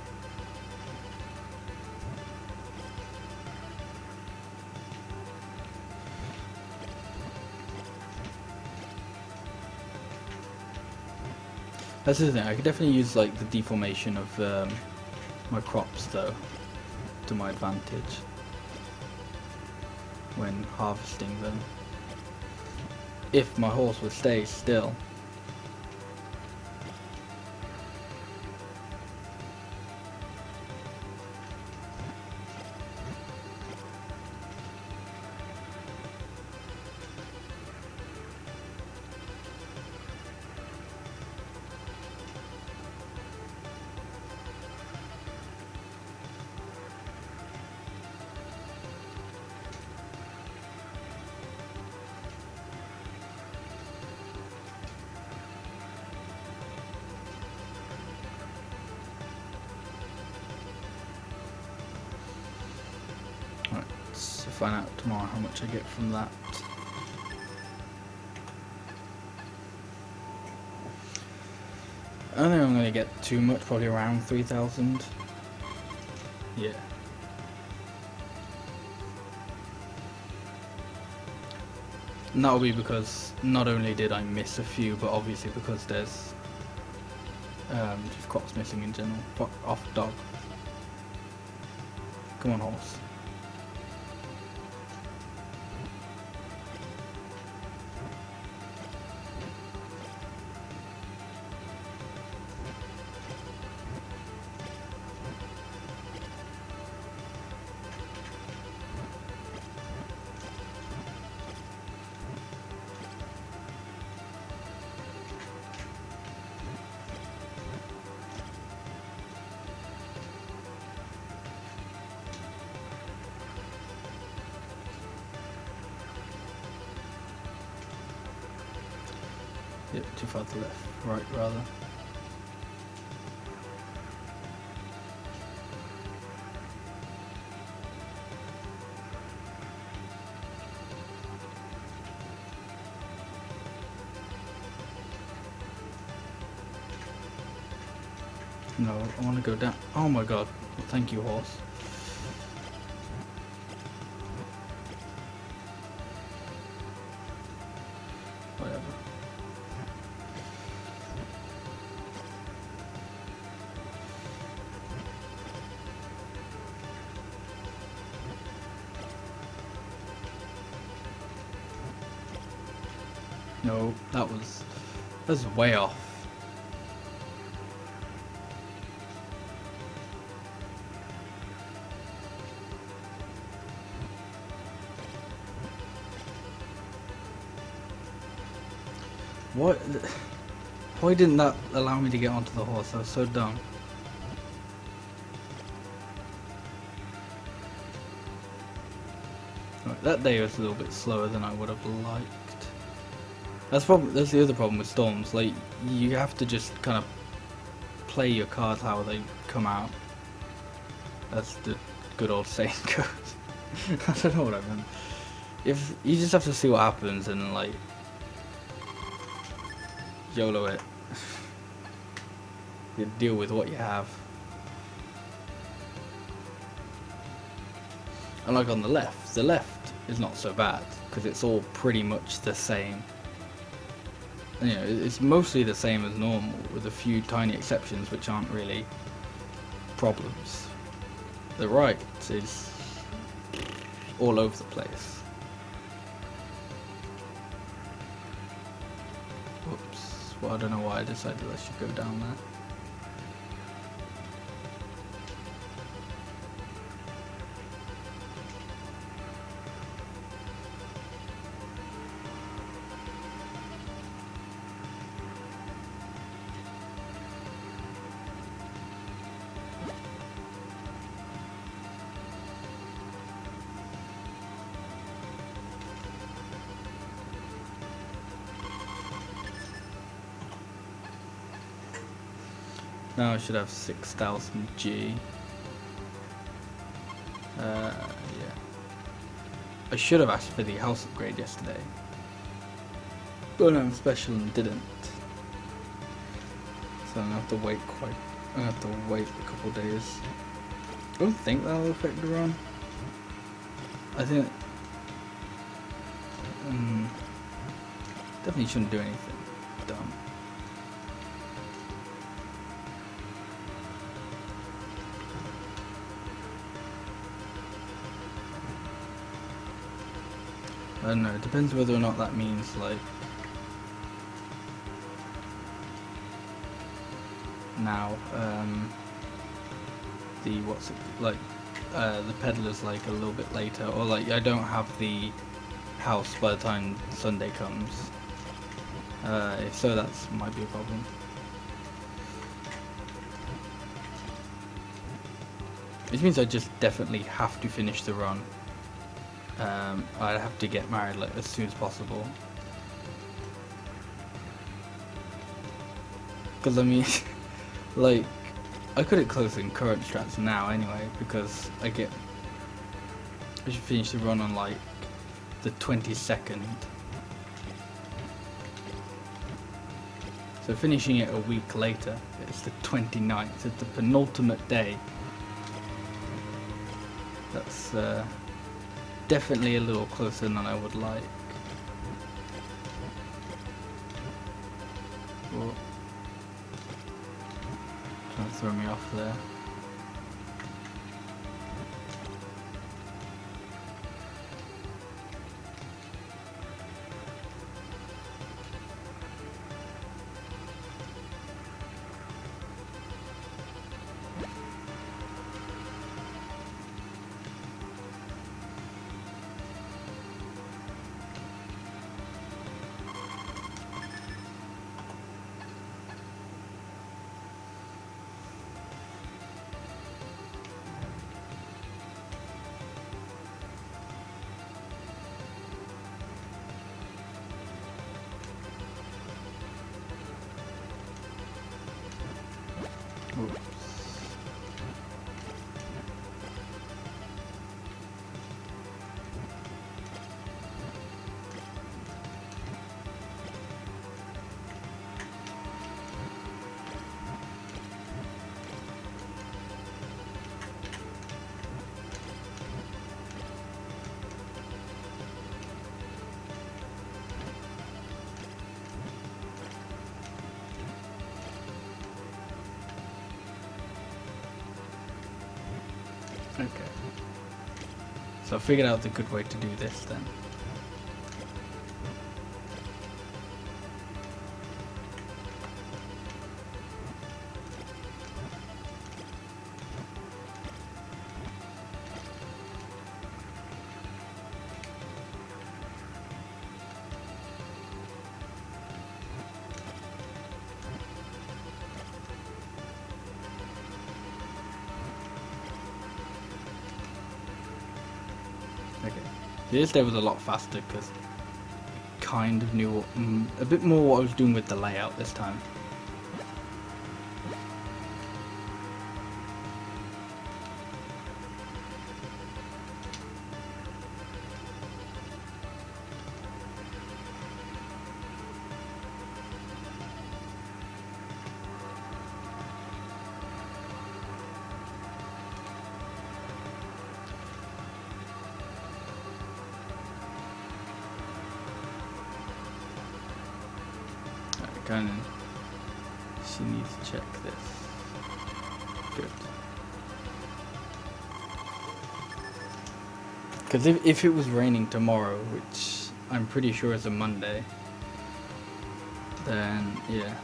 That's the thing, I could definitely use like the deformation of my crops though to my advantage when harvesting them. If my horse would stay still. Right, let's find out tomorrow how much I get from that. I don't think I'm going to get too much, probably around 3,000. Yeah. And that'll be because not only did I miss a few, but obviously because there's just crops missing in general. Fuck off, dog. Come on, horse. Yep, too far to the left. Right, rather. No, I want to go down. Oh my god. Well, thank you, horse. Whatever. No, that's way off. What? Why didn't that allow me to get onto the horse? I was so dumb. Right, that day was a little bit slower than I would have liked. That's the other problem with storms. Like, you have to just kind of play your cards how they come out. That's the good old saying goes. I don't know what I meant. If you just have to see what happens and like YOLO it. You deal with what you have. And like on the left is not so bad because it's all pretty much the same. You know, it's mostly the same as normal with a few tiny exceptions which aren't really problems. The right is all over the place. Whoops. Well, I don't know why I decided I should go down there. Now I should have 6,000 G. Yeah. I should have asked for the house upgrade yesterday. But I'm special and didn't. So I'm gonna have to wait a couple of days. I don't think that'll affect the run. I think definitely shouldn't do anything dumb. I don't know, it depends whether or not that means like now the the peddler's like a little bit later, or like I don't have the house by the time Sunday comes. If so, that might be a problem. Which means I just definitely have to finish the run. I'd have to get married like as soon as possible. Because I mean, like, I could have closed in current strats now anyway, because I should finish the run on like the 22nd. So finishing it a week later, it's the 29th, it's the penultimate day. That's definitely a little closer than I would like. Whoa. Trying to throw me off there. Oops. Okay. So I figured out the good way to do this then. Okay. This day was a lot faster because kind of knew a bit more what I was doing with the layout this time. Kind of, she needs to check this. Good. Because if it was raining tomorrow, which I'm pretty sure is a Monday, then yeah,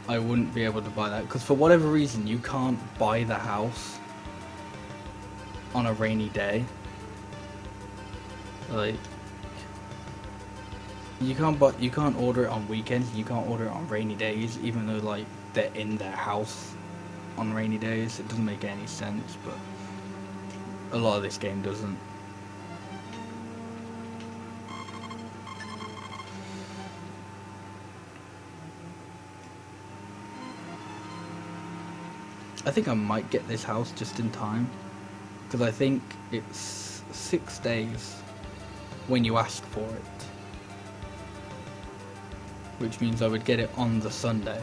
I wouldn't be able to buy that. Because for whatever reason, you can't buy the house on a rainy day. Like, you can't order it on weekends. You can't order it on rainy days, even though like they're in their house on rainy days. It doesn't make any sense, but a lot of this game doesn't. I think I might get this house just in time, because I think it's 6 days when you ask for it. Which means I would get it on the Sunday.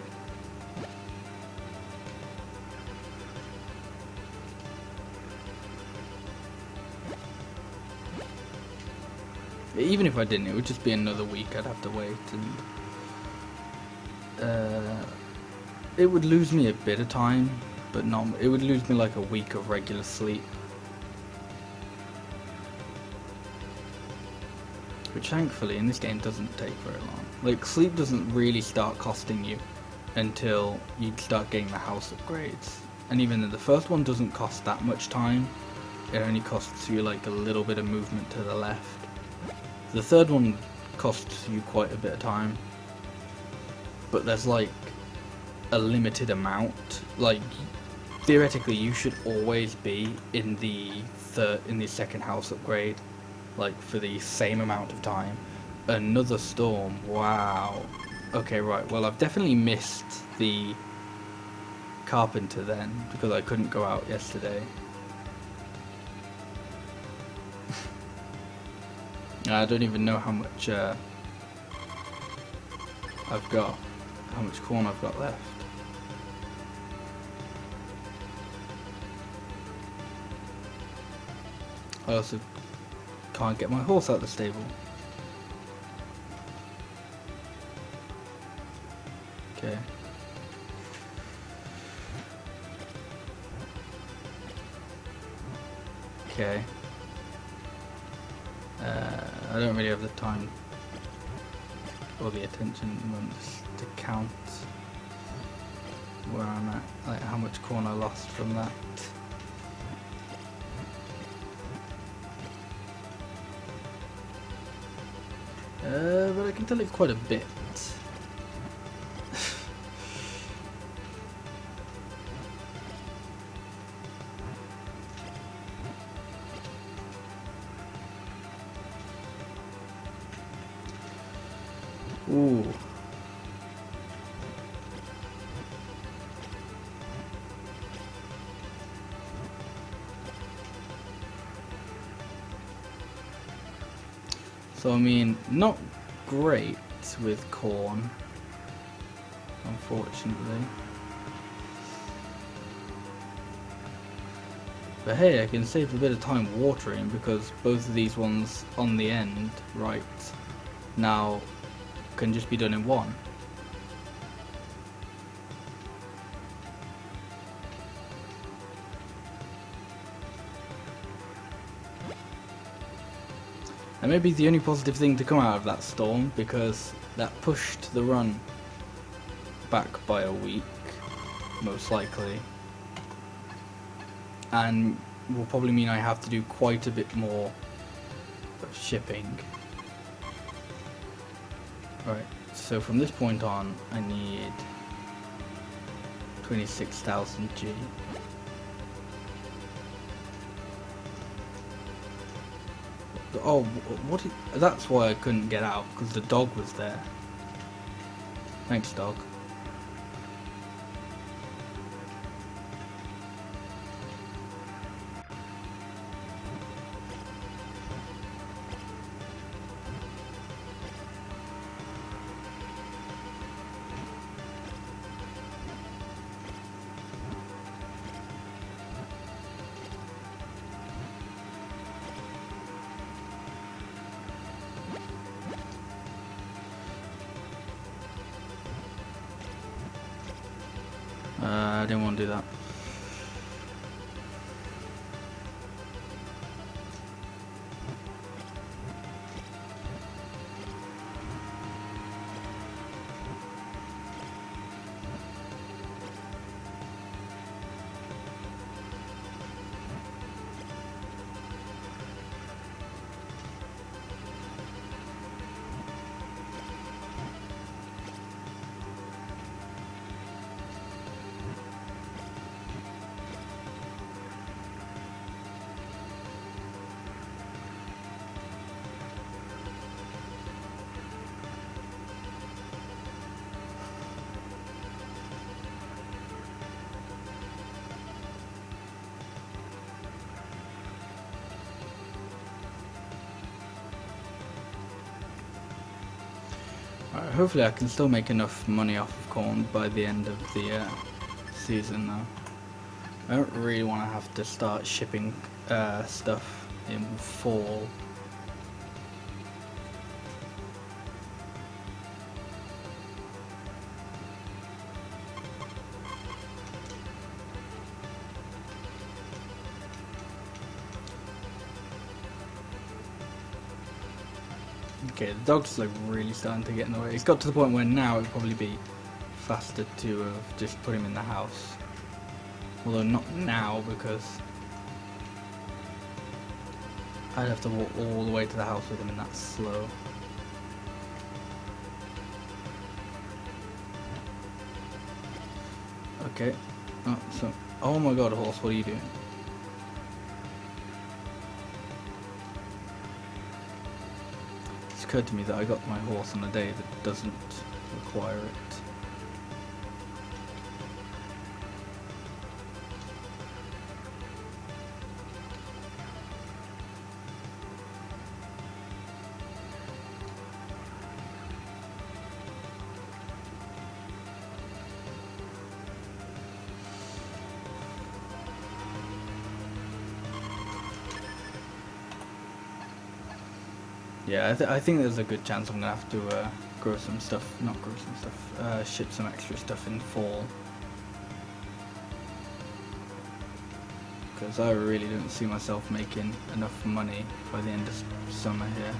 Even if I didn't, it would just be another week I'd have to wait, and it would lose me a bit of time, but not. It would lose me like a week of regular sleep. Which thankfully in this game doesn't take very long. Like, sleep doesn't really start costing you until you start getting the house upgrades. And even though the first one doesn't cost that much time, it only costs you like a little bit of movement to the left. The third one costs you quite a bit of time, but there's like a limited amount. Like, theoretically you should always be in the second house upgrade, like for the same amount of time. Another storm, wow. Okay, right, well I've definitely missed the carpenter then, because I couldn't go out yesterday. I don't even know how much I've got, how much corn I've got left. I also can't get my horse out of the stable. Okay. Okay. I don't really have the time or the attention at the moment to count where I'm at, like how much corn I lost from that. But I can tell it's quite a bit. Ooh. So I mean, not great with corn, unfortunately. But hey, I can save a bit of time watering because both of these ones on the end, right now, can just be done in one. And maybe the only positive thing to come out of that storm, because that pushed the run back by a week, most likely, and will probably mean I have to do quite a bit more of shipping. Right, so from this point on, I need 26,000 G. Oh, what? That's why I couldn't get out, because the dog was there. Thanks, dog. I didn't want to do that. Alright, hopefully I can still make enough money off of corn by the end of the season though. I don't really want to have to start shipping stuff in fall. Okay, the dog's like really starting to get in the way. It's got to the point where now it'd probably be faster to just put him in the house. Although not now, because I'd have to walk all the way to the house with him, and that's slow. Okay. Oh my god, horse, what are you doing? It's occurred to me that I got my horse on a day that doesn't require it. Yeah, I think there's a good chance I'm gonna have to grow some stuff, not grow some stuff, ship some extra stuff in fall. Because I really don't see myself making enough money by the end of summer here.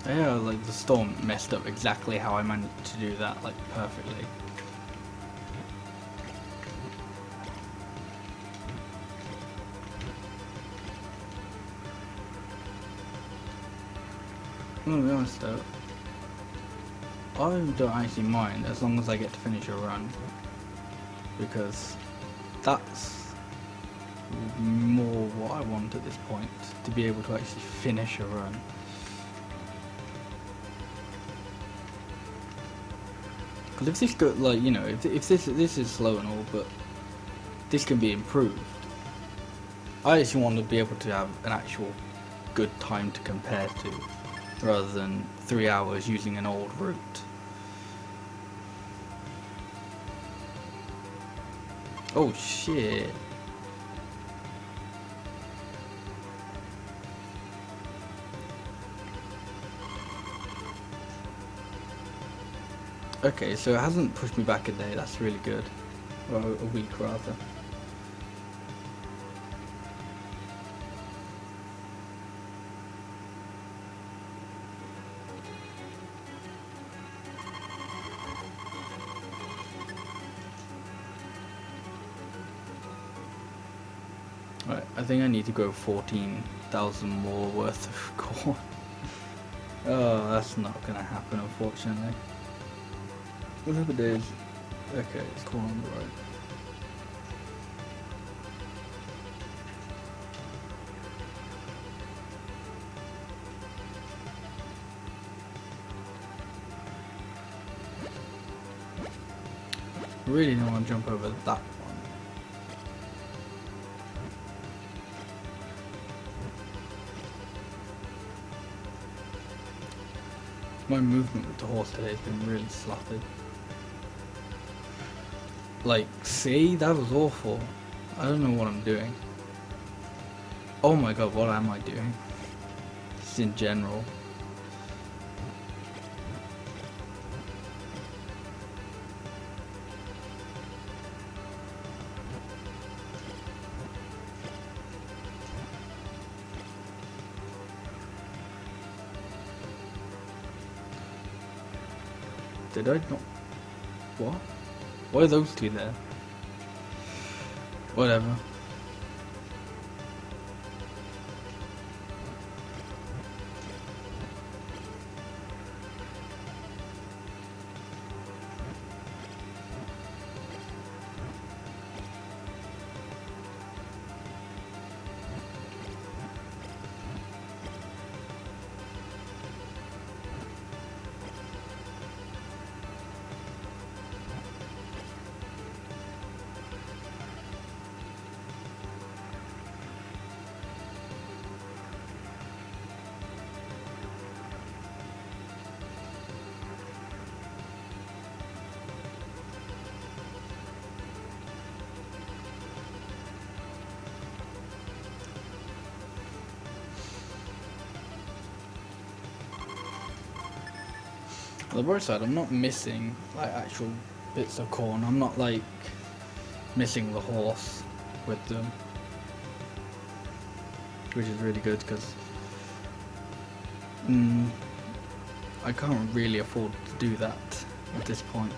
Yeah, like the storm messed up exactly how I managed to do that, like perfectly. I'm gonna be honest though, I don't actually mind as long as I get to finish a run, because that's more what I want at this point, to be able to actually finish a run. Because if this go, like, you know, if this is slow and all, but this can be improved, I actually want to be able to have an actual good time to compare to, rather than 3 hours using an old route. Oh shit. Okay, so it hasn't pushed me back a day, that's really good. Or a week rather. Right, I think I need to go 14,000 more worth of corn. Oh, that's not gonna happen, unfortunately. Whatever it is. Okay, it's corn on the right. Really don't want to jump over that one. My movement with the horse today has been really slotted. Like, see? That was awful. I don't know what I'm doing. Oh my god, what am I doing? Just in general. Did I not? What? Why are those two there? Whatever. On the bright side, I'm not missing like actual bits of corn. I'm not like missing the horse with them, which is really good because I can't really afford to do that at this point.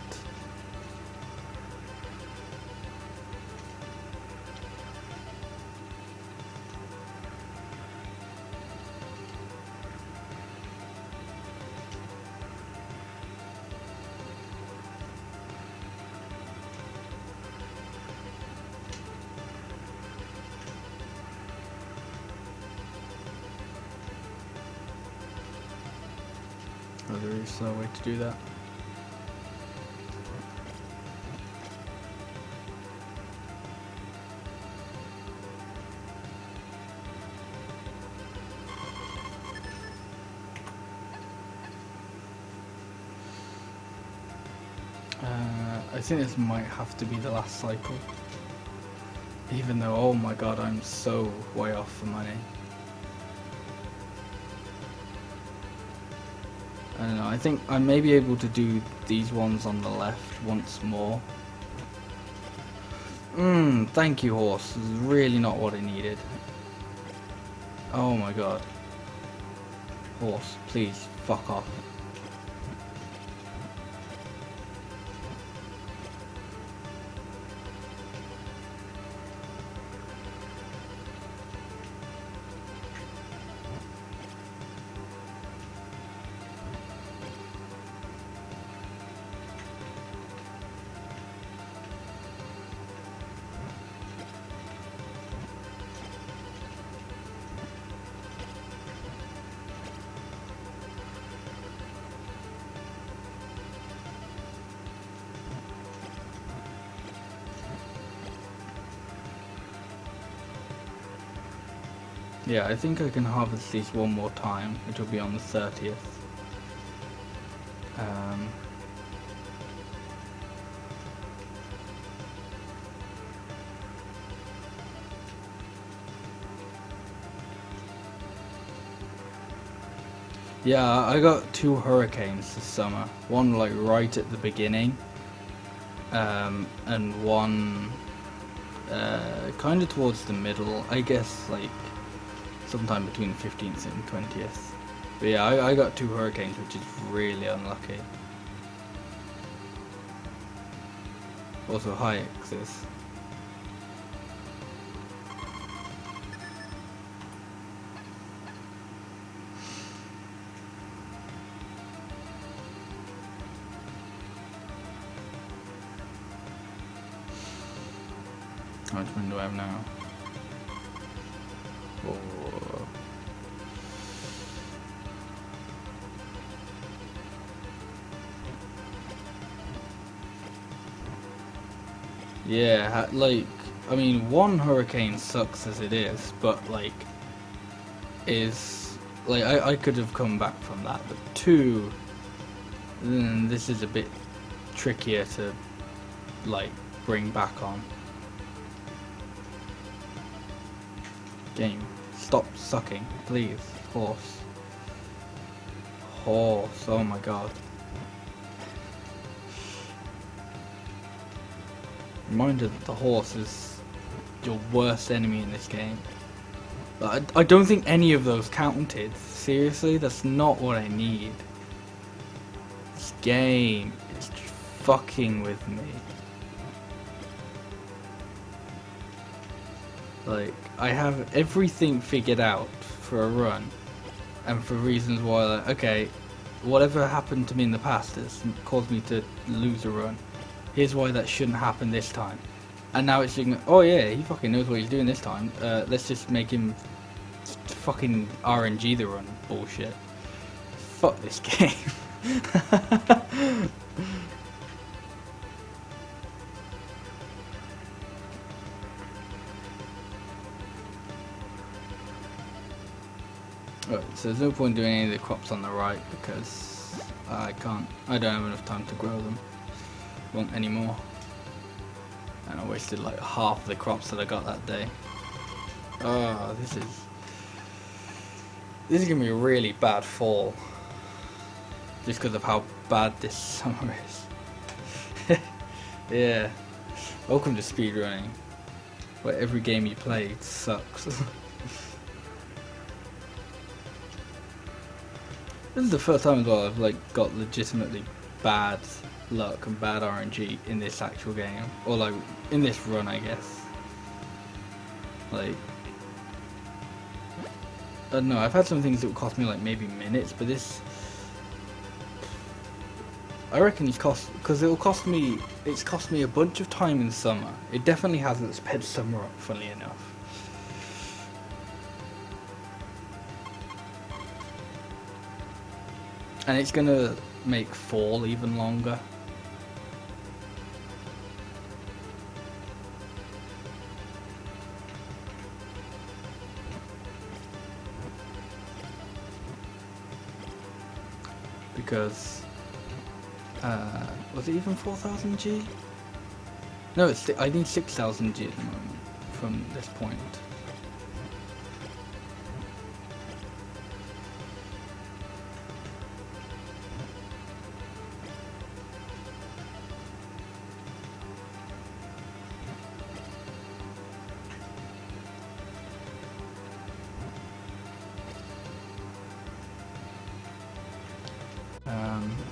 That was a really slow way to do that. I think this might have to be the last cycle. Even though, oh my god, I'm so way off for money. I don't know, I think I may be able to do these ones on the left once more. Thank you, horse. This is really not what I needed. Oh my god. Horse, please, fuck off. Yeah, I think I can harvest these one more time, which will be on the 30th. Yeah, I got 2 hurricanes this summer. One like right at the beginning, and one kind of towards the middle. I guess like sometime between the 15th and 20th. But yeah, I got 2 hurricanes, which is really unlucky. Also, hi, X's. How much money do I have now? Oh. Yeah, like, I mean, 1 hurricane sucks as it is, but like, I could have come back from that, but 2, this is a bit trickier to, like, bring back on. Game, stop sucking, please, horse. Horse, oh my god. Reminder that the horse is your worst enemy in this game. But I don't think any of those counted. Seriously, that's not what I need. This game is fucking with me. Like, I have everything figured out for a run, and for reasons why, like, okay, whatever happened to me in the past has caused me to lose a run. Here's why that shouldn't happen this time. And now it's thinking, oh yeah, he fucking knows what he's doing this time. Let's just make him fucking RNG the run. Bullshit. Fuck this game. Right, so there's no point doing any of the crops on the right because I don't have enough time to grow them. Won't anymore. And I wasted like half the crops that I got that day. Oh, this is gonna be a really bad fall. Just because of how bad this summer is. Yeah. Welcome to speedrunning, where every game you play sucks. This is the first time as well I've like got legitimately bad luck and bad RNG in this actual game, or like in this run, I guess. Like, I don't know, I've had some things that would cost me like maybe minutes, but this, I reckon it's because it's cost me a bunch of time in summer. It definitely hasn't sped summer up, funnily enough. And it's gonna make fall even longer. Because, was it even 4000 G? No, I need 6000 G at the moment from this point.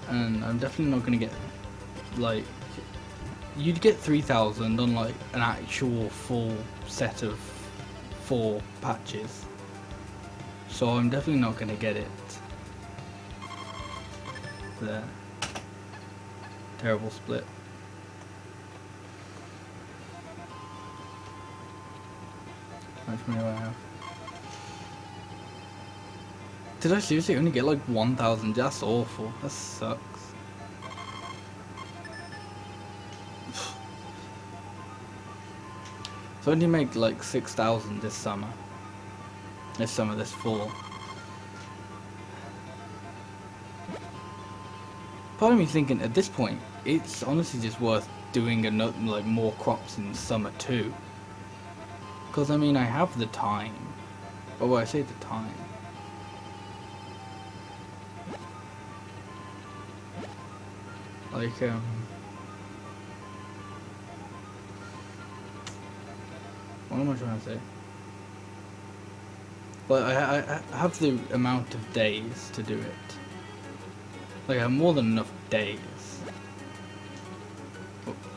And I'm definitely not going to get, like, you'd get 3000 on like an actual full set of 4 patches, so I'm definitely not going to get it there. Terrible split. How much money do I have? Did I seriously only get like 1000? That's awful. That sucks. So I only make like 6000 this summer. This fall. Part of me thinking at this point, it's honestly just worth doing another, like, more crops in summer too. Because I mean, I have the time. Oh, well, I say the time. Like, what am I trying to say? Like, I have the amount of days to do it. Like, I have more than enough days. Oops.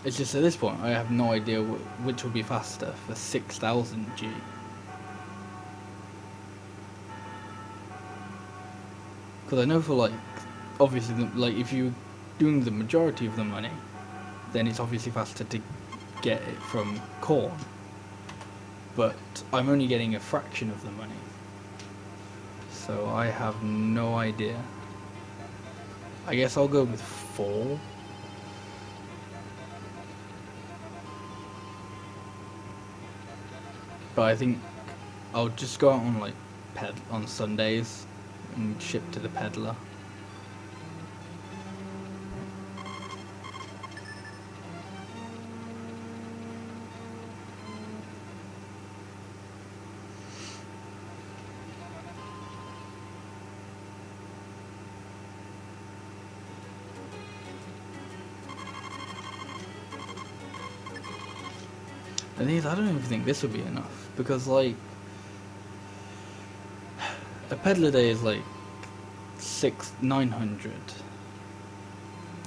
It's just at this point, I have no idea which will be faster for 6000 G. Because I know for, like, obviously, like, if you're doing the majority of the money, then it's obviously faster to get it from corn. But I'm only getting a fraction of the money. So I have no idea. I guess I'll go with 4. But I think I'll just go out on, like, on Sundays and ship to the peddler. The thing is, I don't even think this will be enough, because, like, a peddler day is like 900,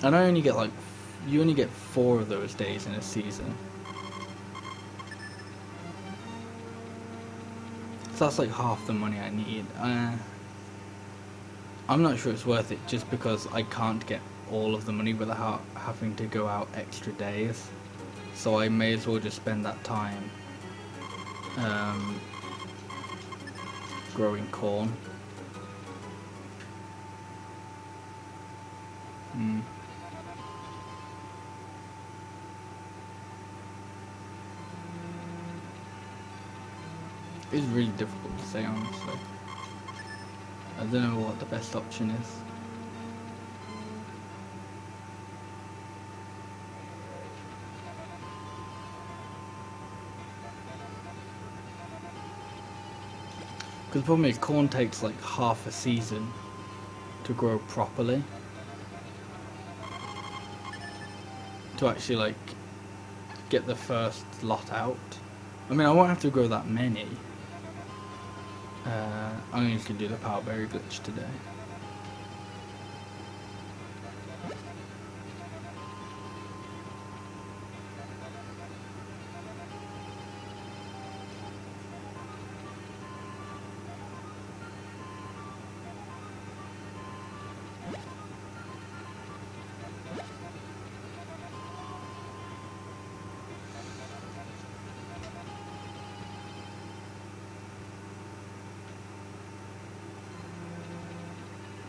and I only get, like, you only get 4 of those days in a season. So that's like half the money I need. I'm not sure it's worth it, just because I can't get all of the money without having to go out extra days. So I may as well just spend that time growing corn. It's really difficult to say, honestly. I don't know what the best option is. Because the problem is, corn takes like half a season to grow properly. To actually, like, get the first lot out. I mean, I won't have to grow that many. I'm just going to do the power berry glitch today.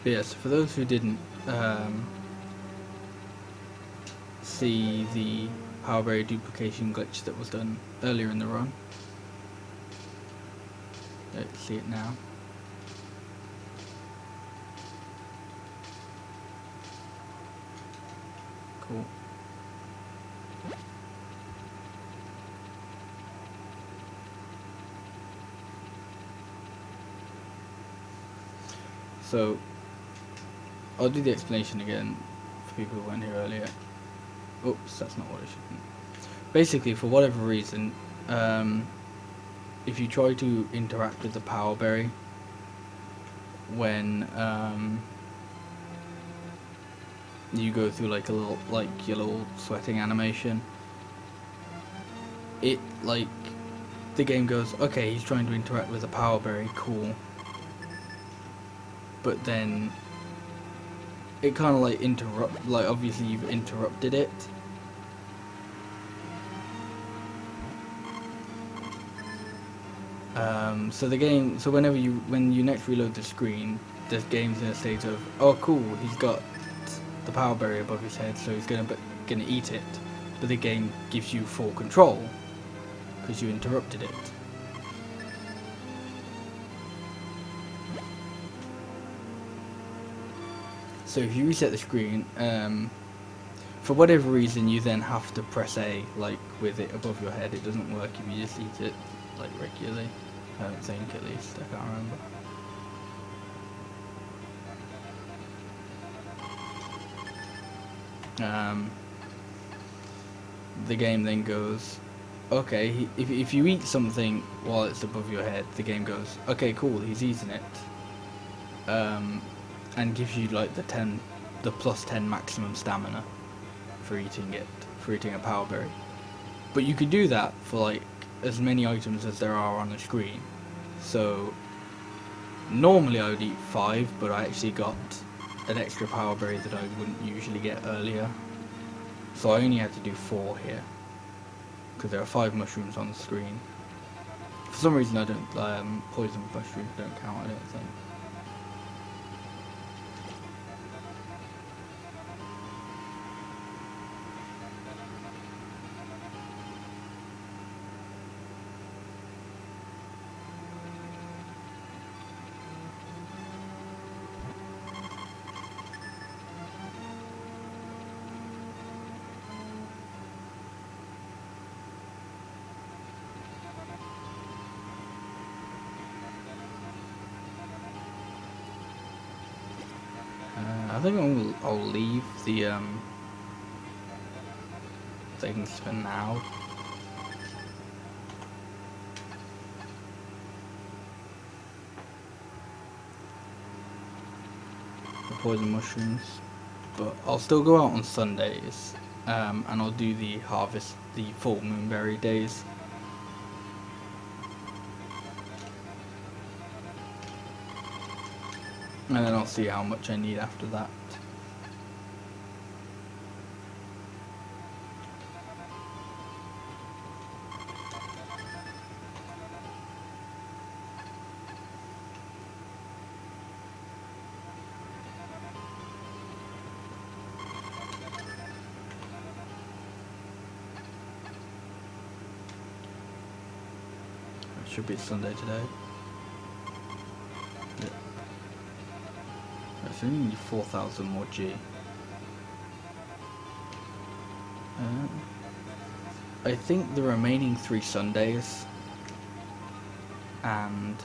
But yes, for those who didn't see the power berry duplication glitch that was done earlier in the run, let's see it now. Cool. So I'll do the explanation again for people who weren't here earlier. Oops, that's not what I should do. Basically, for whatever reason, if you try to interact with the power berry when you go through like a little, like your little sweating animation, it like the game goes, okay, he's trying to interact with the power berry, cool. But then it kind of like like obviously you've interrupted it. So the game, so when you next reload the screen, the game's in a state of, oh cool, he's got the power berry above his head, so he's gonna eat it. But the game gives you full control because you interrupted it. So if you reset the screen, for whatever reason, you then have to press A, like with it above your head. It doesn't work if you just eat it like regularly. I don't think, at least. I can't remember. The game then goes, okay, if you eat something while it's above your head, the game goes, okay, cool, he's eaten it. And gives you like the plus 10 maximum stamina for eating it, for eating a power berry. But you could do that for like as many items as there are on the screen. So normally I would eat 5, but I actually got an extra power berry that I wouldn't usually get earlier. So I only had to do 4 here, because there are 5 mushrooms on the screen. For some reason I don't, poison mushrooms don't count, I don't think. I think I'll leave the things for now. The poison mushrooms, but I'll still go out on Sundays, and I'll do the harvest, the full moonberry days. And then I'll see how much I need after that. It should be Sunday today. Yeah. So we need 4,000 more G. I think the remaining 3 Sundays and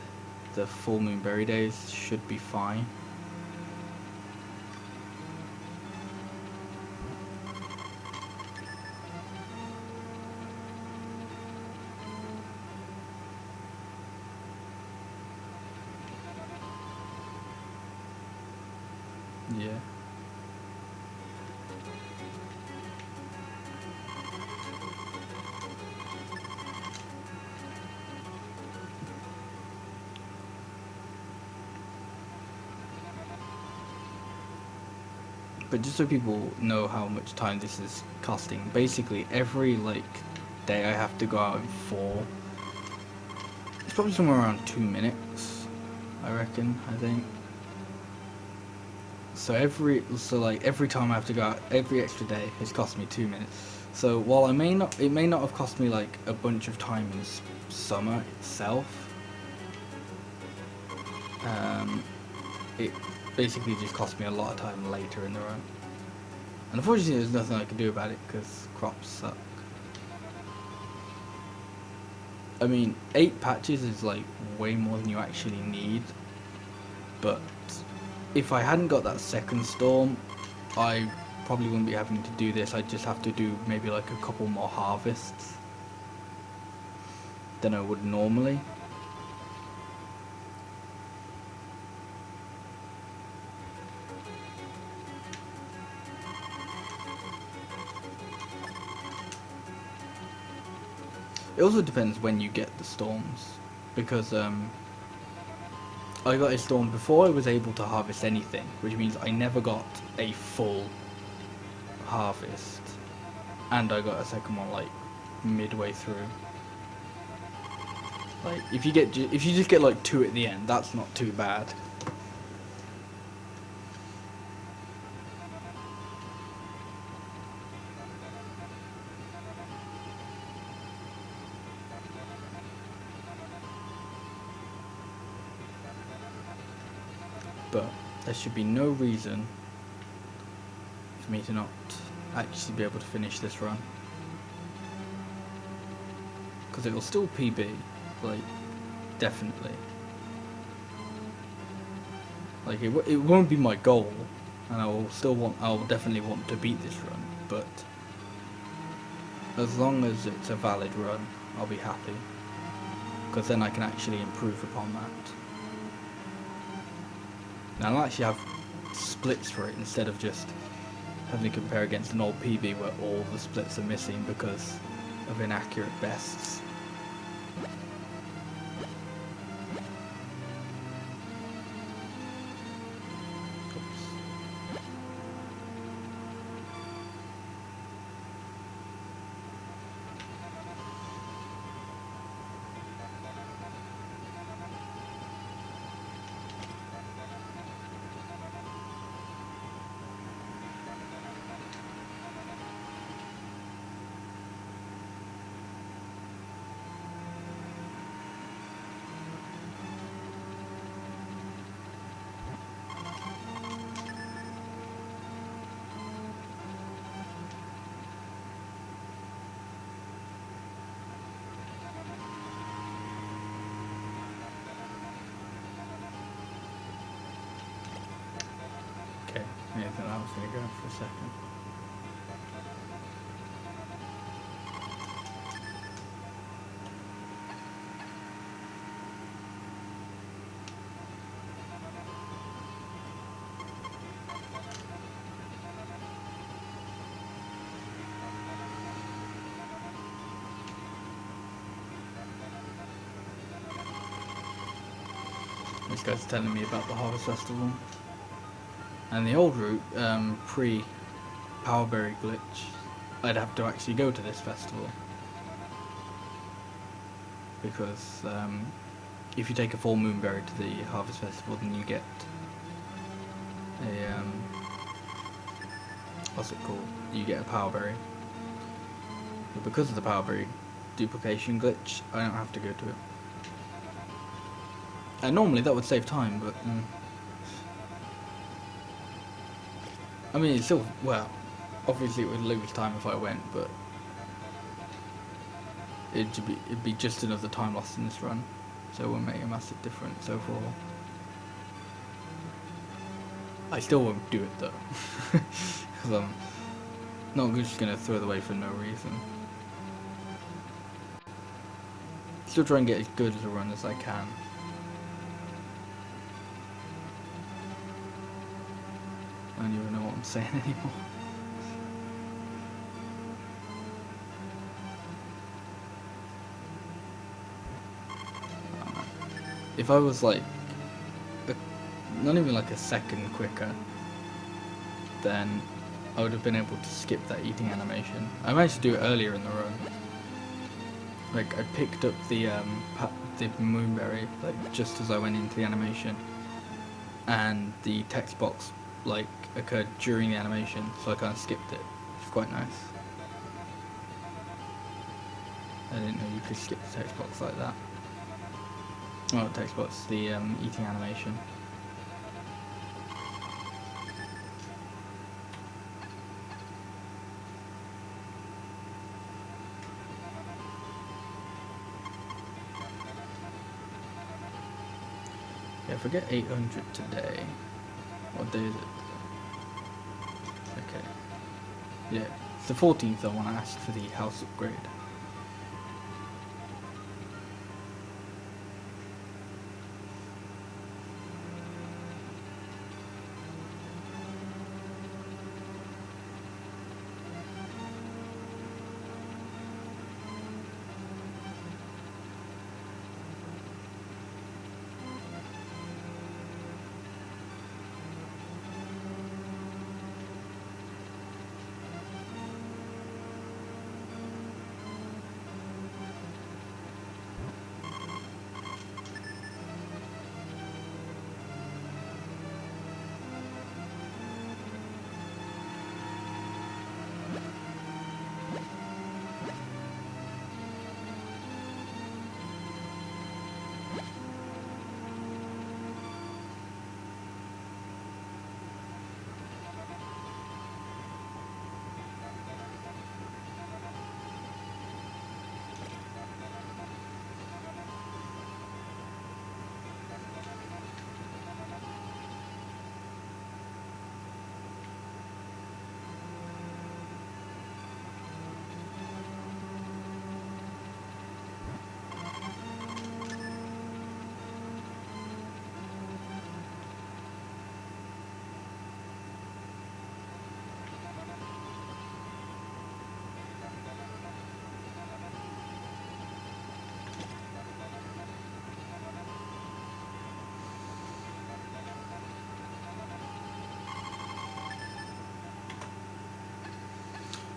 the full moonberry days should be fine. Yeah. But just so people know how much time this is costing, basically every like day I have to go out for, it's probably somewhere around 2 minutes, I reckon, I think. So every time I have to go out, every extra day, it's cost me 2 minutes. So while it may not have cost me like a bunch of time in summer itself, it basically just cost me a lot of time later in the run. And unfortunately, there's nothing I can do about it because crops suck. I mean, 8 patches is like way more than you actually need, but if I hadn't got that second storm, I probably wouldn't be having to do this. I'd just have to do maybe like a couple more harvests than I would normally. It also depends when you get the storms, because I got a storm before I was able to harvest anything, which means I never got a full harvest, and I got a second one like midway through. Like if you just get like 2 at the end, that's not too bad. But there should be no reason for me to not actually be able to finish this run, because it will still PB, like definitely. Like it won't be my goal, and I'll definitely want to beat this run, but as long as it's a valid run, I'll be happy, because then I can actually improve upon that. Now I'll actually have splits for it instead of just having to compare against an old PB where all the splits are missing because of inaccurate bests. Okay, yeah, I thought I was going to go for a second. This guy's telling me about the Harvest Festival. And the old route, pre-Powerberry glitch, I'd have to actually go to this festival. Because if you take a full moonberry to the Harvest Festival, then you get a, what's it called? You get a Powerberry. But because of the Powerberry duplication glitch, I don't have to go to it. And normally that would save time, but I mean, it's still, well, obviously it would lose time if I went, but it'd be just another time lost in this run, so it won't make a massive difference overall. I still won't do it though, because I'm not just going to throw it away for no reason. Still try and get as good as a run as I can. I don't even know what I'm saying anymore. If I was like, not even like a second quicker, then I would have been able to skip that eating animation. I managed to do it earlier in the run. Like I picked up the moonberry like just as I went into the animation, and the text box like occurred during the animation, so I kind of skipped it. It's quite nice. I didn't know you could skip the text box like that. Oh, the text box, the eating animation. Yeah, if I get 800 today, what day is it? Okay. Yeah, it's the 14th I want to ask for the house upgrade.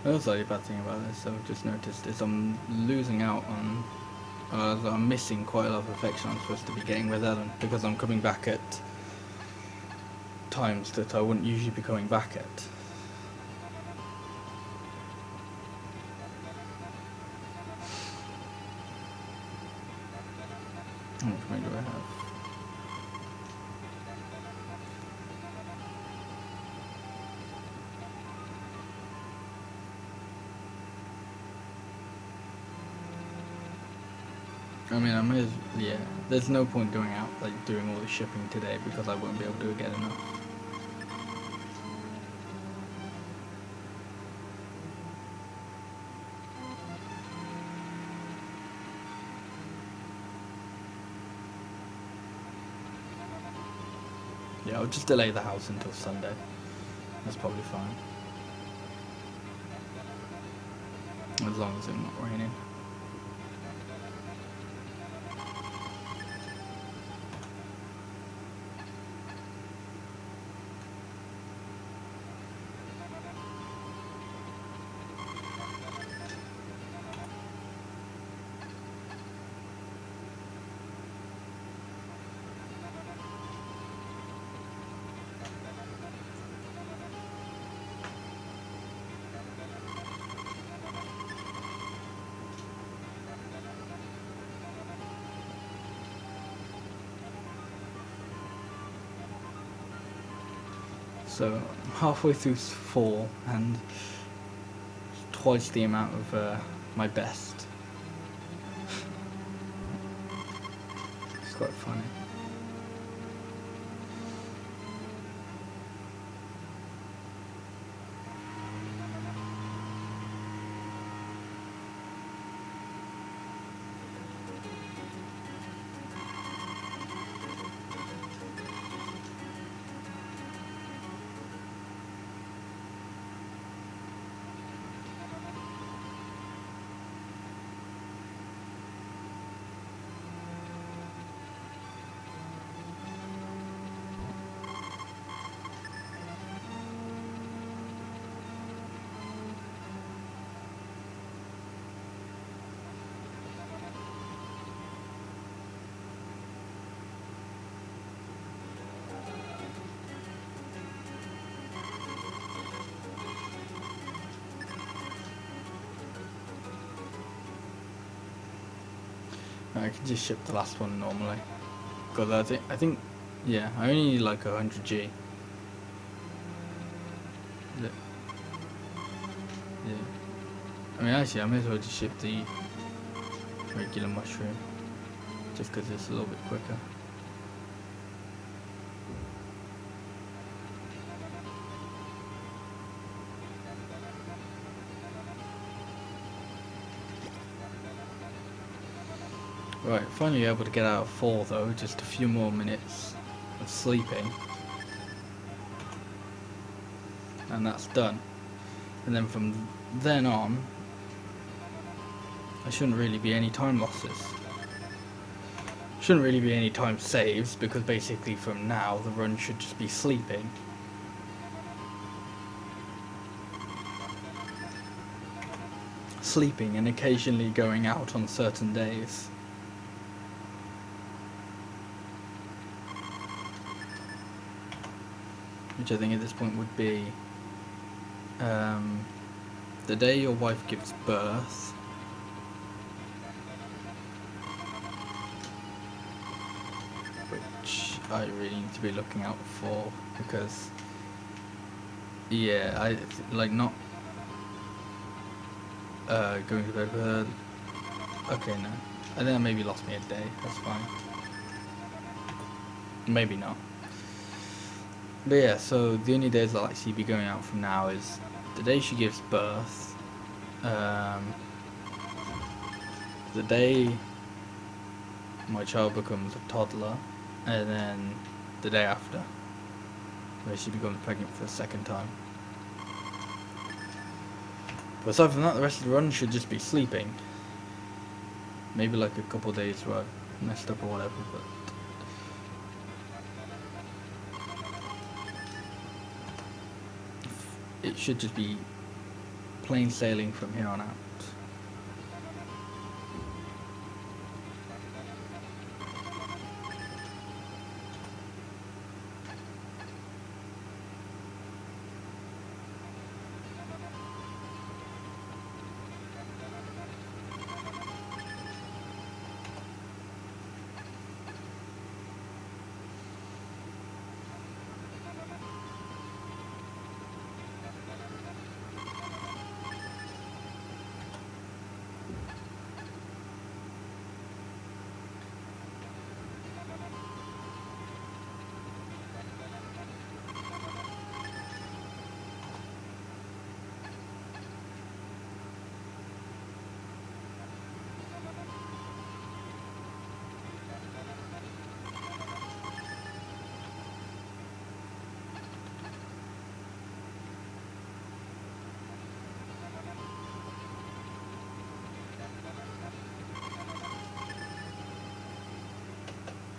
The other bad thing about this, I've just noticed, is I'm losing out on, I'm missing quite a lot of affection I'm supposed to be getting with Ellen, because I'm coming back at times that I wouldn't usually be coming back at. How much money do I have? I mean, I may as yeah. There's no point going out like doing all the shipping today because I won't be able to get enough. Yeah, I'll just delay the house until Sunday. That's probably fine. As long as it's not raining. So I'm halfway through 4 and twice the amount of my best. It's quite funny. I can just ship the last one normally. Because I think, yeah, I only need like 100G. Yeah. Yeah. I mean, actually, I may as well just ship the regular mushroom. Just because it's a little bit quicker. Right, finally able to get out of 4 though, just a few more minutes of sleeping. And that's done. And then from then on, there shouldn't really be any time losses. Shouldn't really be any time saves, because basically from now the run should just be sleeping. Sleeping and occasionally going out on certain days. Which I think at this point would be the day your wife gives birth, which I really need to be looking out for, because yeah, I like not going to bed with her. Okay, no, I think I maybe lost me a day. That's fine. Maybe not. But yeah, so the only days I'll actually be going out from now is the day she gives birth, the day my child becomes a toddler, and then the day after, where she becomes pregnant for the second time. But aside from that, the rest of the run should just be sleeping. Maybe like a couple of days where I messed up or whatever, but it should just be plain sailing from here on out.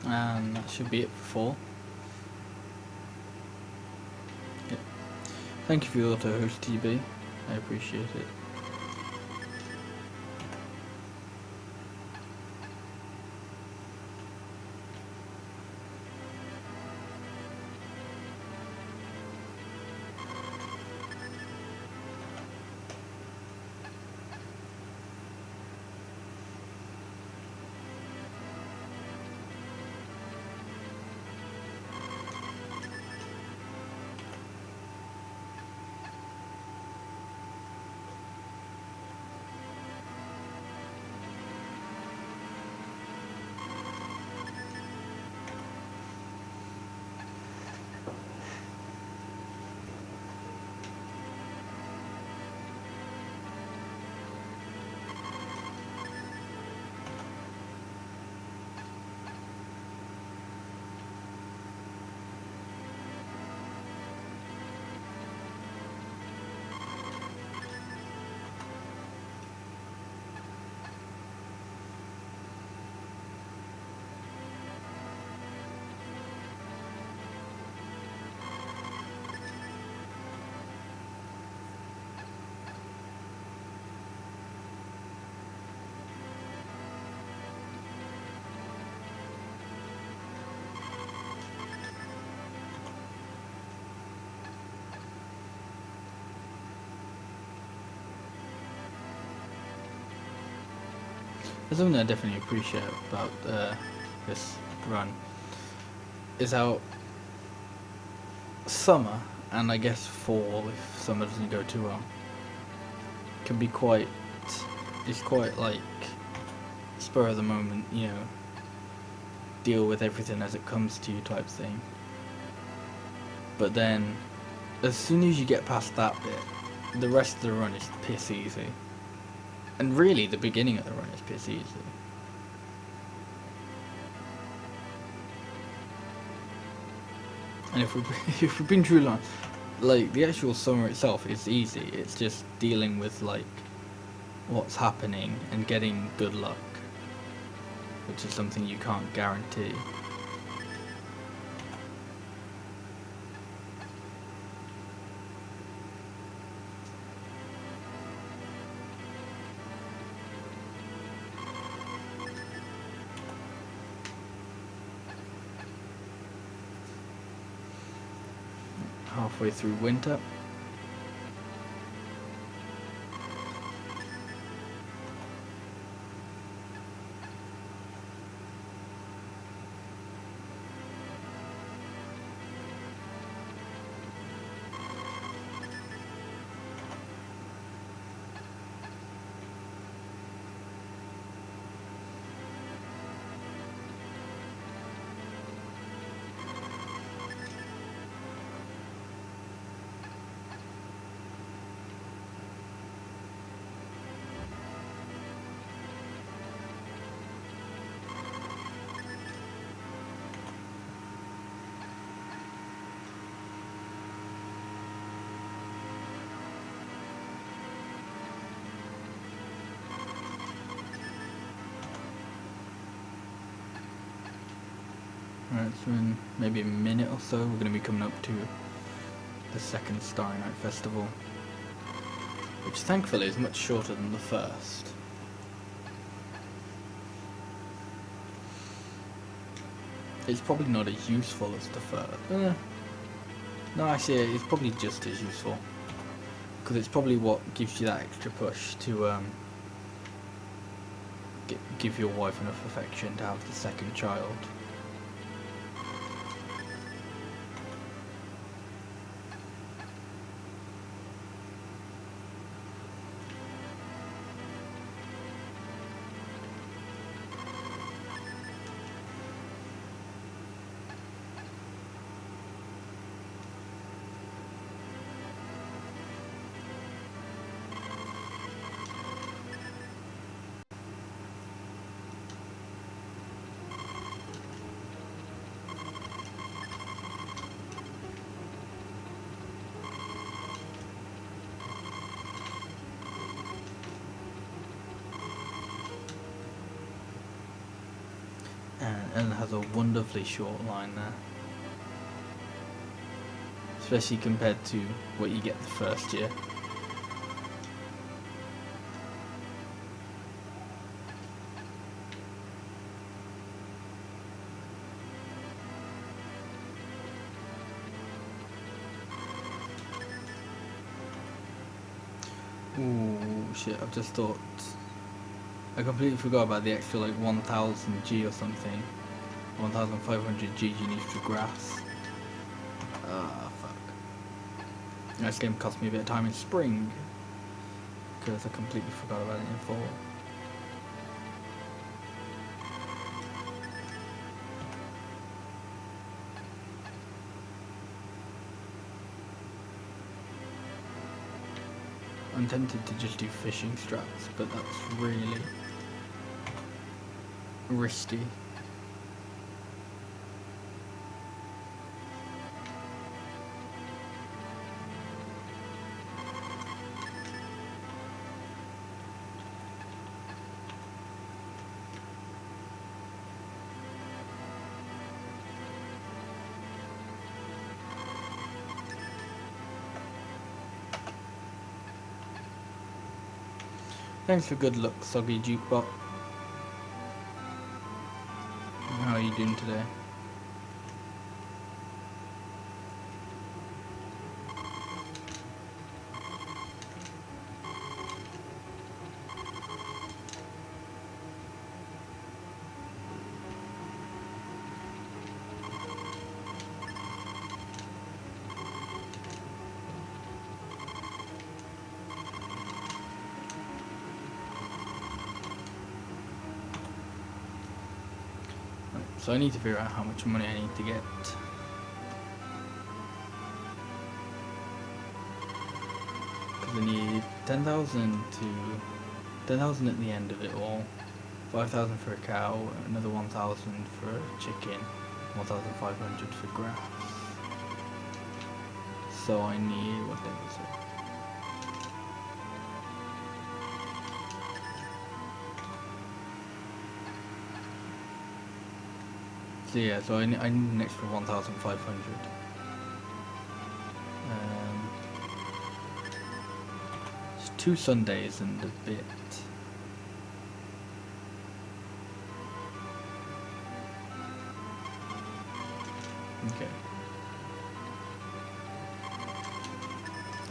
And that should be it for 4. Yep. Thank you for your auto host, TB. I appreciate it. There's something I definitely appreciate about this run is how summer, and I guess fall if summer doesn't go too well, can be quite, it's quite like spur of the moment, you know, deal with everything as it comes to you type thing. But then, as soon as you get past that bit, the rest of the run is piss easy. And really, the beginning of the run is piss easy. And if we've been through long, like the actual summer itself is easy. It's just dealing with like what's happening and getting good luck, which is something you can't guarantee. Halfway through winter. Alright, so in maybe a minute or so we're going to be coming up to the second Starry Night Festival, which thankfully is much shorter than the first. It's probably not as useful as the first. No, actually it's probably just as useful, because it's probably what gives you that extra push to give your wife enough affection to have the second child. And has a wonderfully short line there, especially compared to what you get the first year. Ooh, shit, I've just thought, I completely forgot about the extra like 1000 G or something. 1500 G you need for grass. Ah, fuck. This game cost me a bit of time in spring, because I completely forgot about it in fall. I'm tempted to just do fishing strats, but that's really risky. Thanks for good luck, Soggy Jukebot. How are you doing today? So I need to figure out how much money I need to get. Because I need 10,000 at the end of it all. 5,000 for a cow, another 1,000 for a chicken, 1,500 for grass. So I need, what day was it? So yeah, so I need an extra 1,500. It's 2 Sundays and a bit. Okay.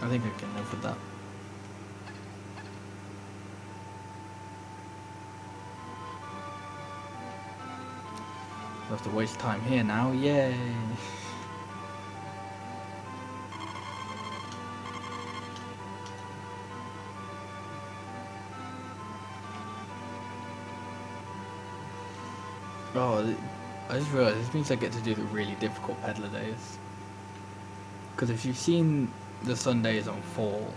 I think I can live with that. I have to waste time here now, yay! Oh, I just realised this means I get to do the really difficult peddler days. Because if you've seen the Sundays on Fall,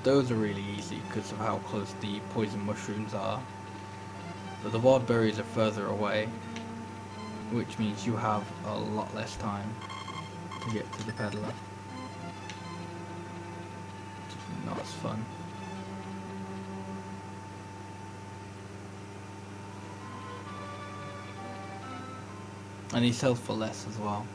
those are really easy because of how close the poison mushrooms are. But the wild berries are further away, which means you have a lot less time to get to the peddler. It's not as fun. And he sells for less as well.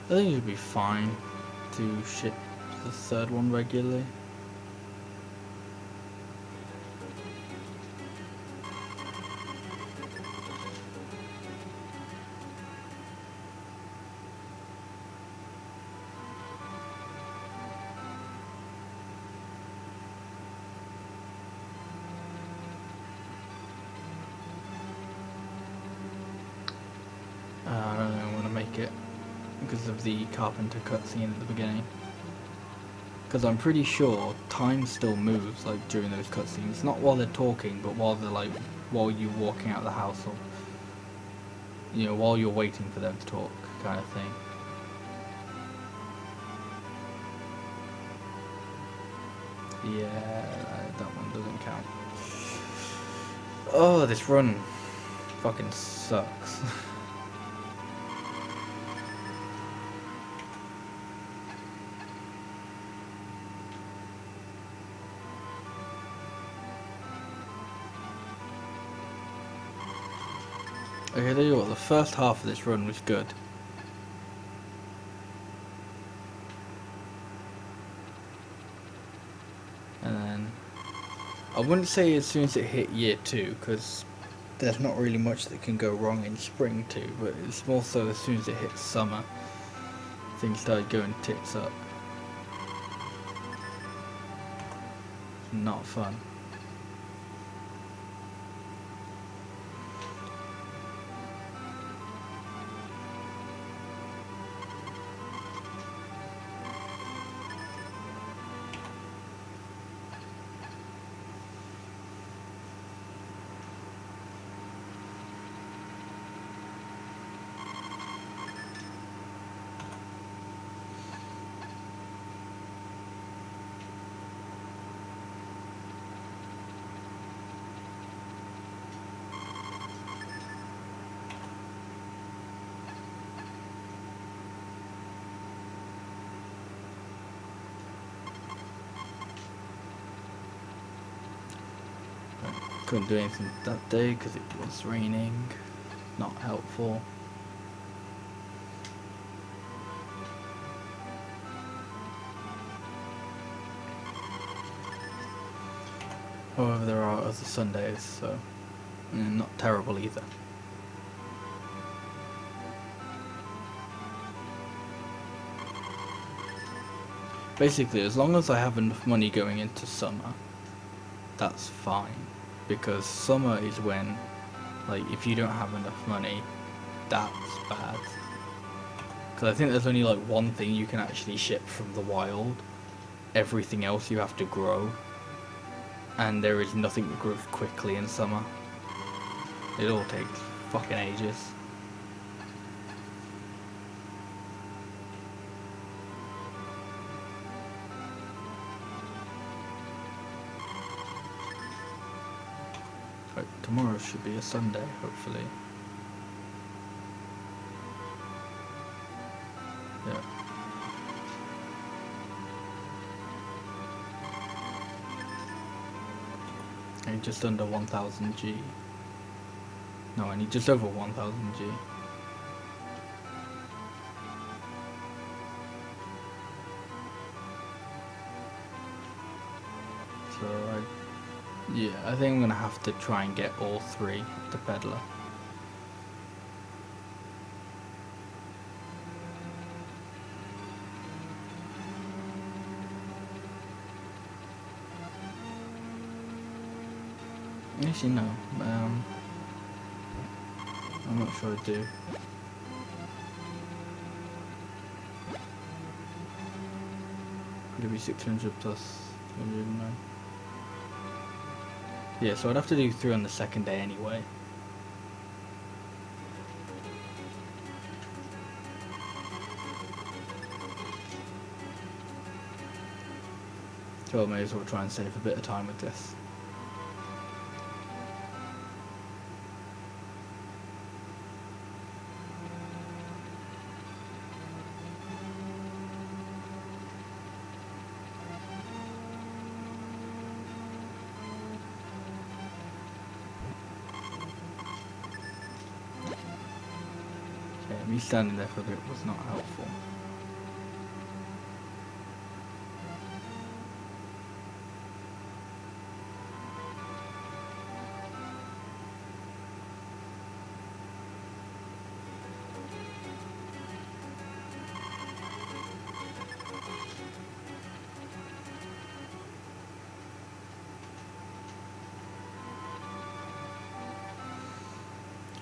I think it'd be fine to ship the 3rd one regularly. I don't think I'm gonna make it because of the carpenter cutscene at the beginning. Because I'm pretty sure time still moves like during those cutscenes, not while they're talking, but while they're like while you're walking out of the house, or you know, while you're waiting for them to talk, kind of thing. Yeah, that one doesn't count. Oh, this run fucking sucks. Okay, tell you what, the first half of this run was good. And then, I wouldn't say as soon as it hit year 2, because there's not really much that can go wrong in spring 2, but it's more so as soon as it hit summer, things started going tits up. Not fun. Couldn't do anything that day because it was raining. Not helpful. However, there are other Sundays, so not terrible either. Basically, as long as I have enough money going into summer, that's fine. Because summer is when, like, if you don't have enough money, that's bad. Because I think there's only like one thing you can actually ship from the wild. Everything else you have to grow. And there is nothing that grows quickly in summer. It all takes fucking ages. Right, tomorrow should be a Sunday, hopefully. Yeah. I need just under 1000 G. No, I need just over 1000 G. So I think I'm gonna have to try and get all three at the peddler. Actually, no. I'm not sure I do. Could it be 600 plus 109? Yeah, so I'd have to do 3 on the second day anyway. So I may as well try and save a bit of time with this. Me standing there for a bit was not helpful.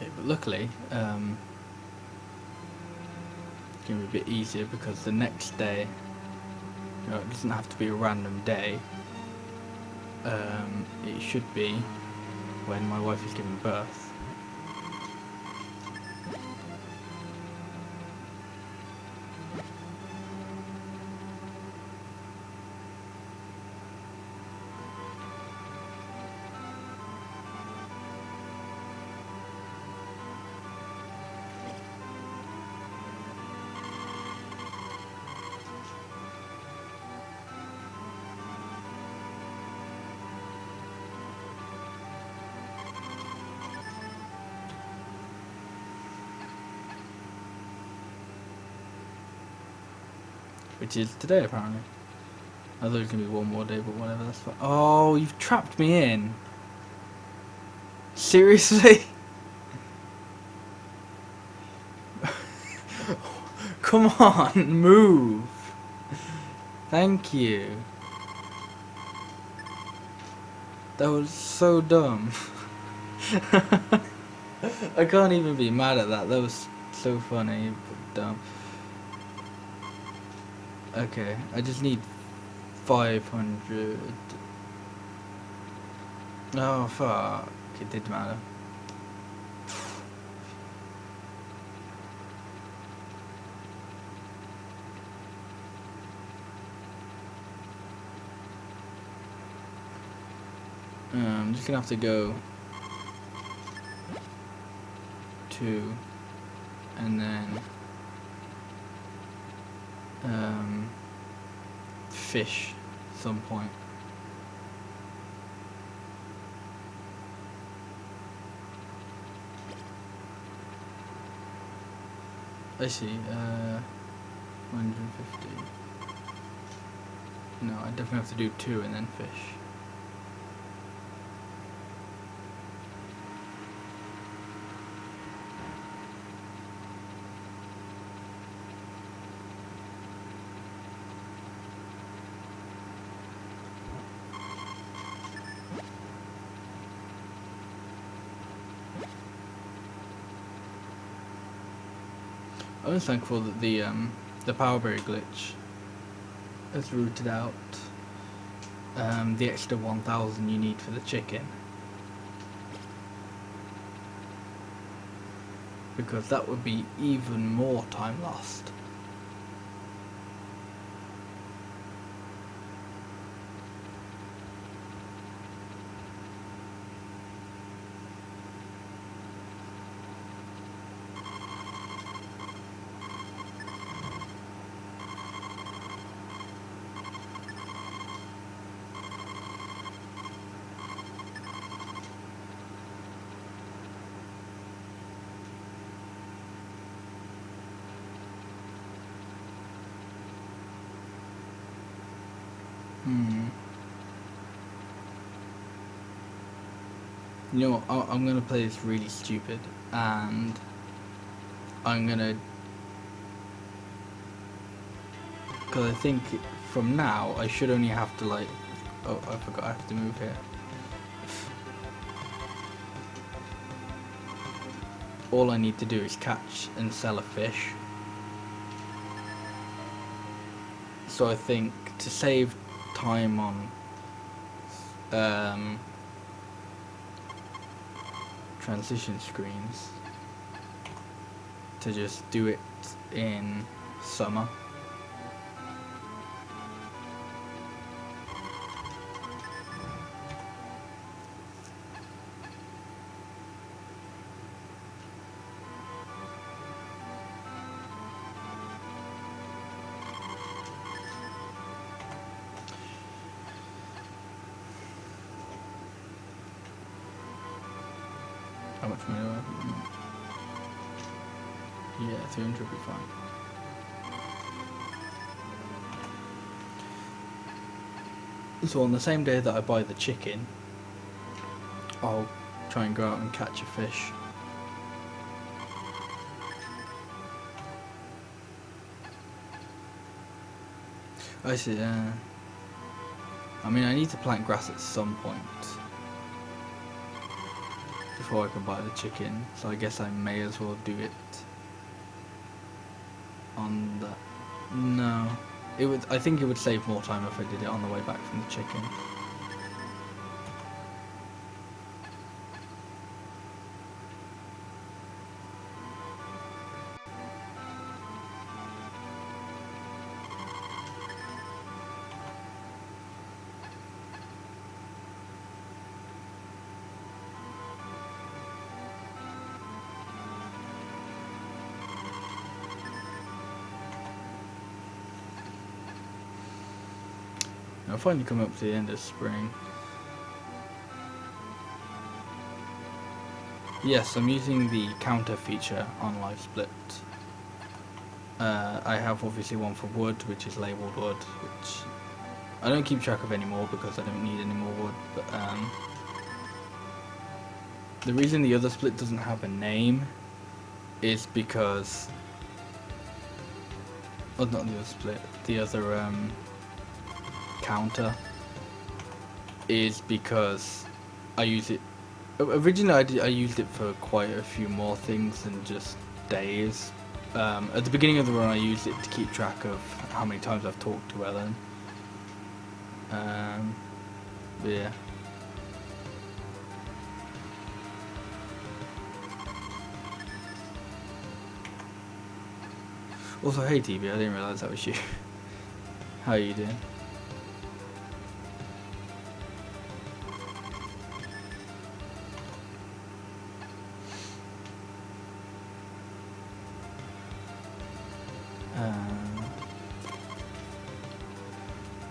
Okay, but luckily, it's going to be a bit easier because the next day, it doesn't have to be a random day. It should be when my wife is giving birth. Which is today, apparently. I thought it was going to be one more day, but whatever, that's fine. Oh, you've trapped me in. Seriously? Come on, move. Thank you. That was so dumb. I can't even be mad at that. That was so funny, but dumb. Okay, I just need 500. Oh fuck, it did matter. I'm just gonna have to go 2 and then fish at some point. I see, 150. No, I definitely have to do 2 and then fish. I was thankful that the power berry glitch has rooted out the extra 1,000 you need for the chicken, because that would be even more time lost. You know what, I'm gonna play this really stupid, and I'm gonna, because I think from now I should only have to like, oh, I forgot I have to move here. All I need to do is catch and sell a fish. So I think to save time on transition screens, to just do it in summer. How much money do I have? Yeah, 300 will be fine. So on the same day that I buy the chicken, I'll try and go out and catch a fish. I see, I mean, I need to plant grass at some point before I can buy the chicken, so I guess I may as well do it on the... No. It would. I think it would save more time if I did it on the way back from the chicken. I'm finally coming up to the end of spring. Yes, I'm using the counter feature on Live Split. I have obviously one for wood, which is labelled wood, which I don't keep track of anymore because I don't need any more wood, but the reason the other split doesn't have a name is because... Oh, not the other split, the other counter is because I use it... Originally I used it for quite a few more things than just days. At the beginning of the run I used it to keep track of how many times I've talked to Ellen. But yeah. Also, hey TV, I didn't realise that was you. How are you doing?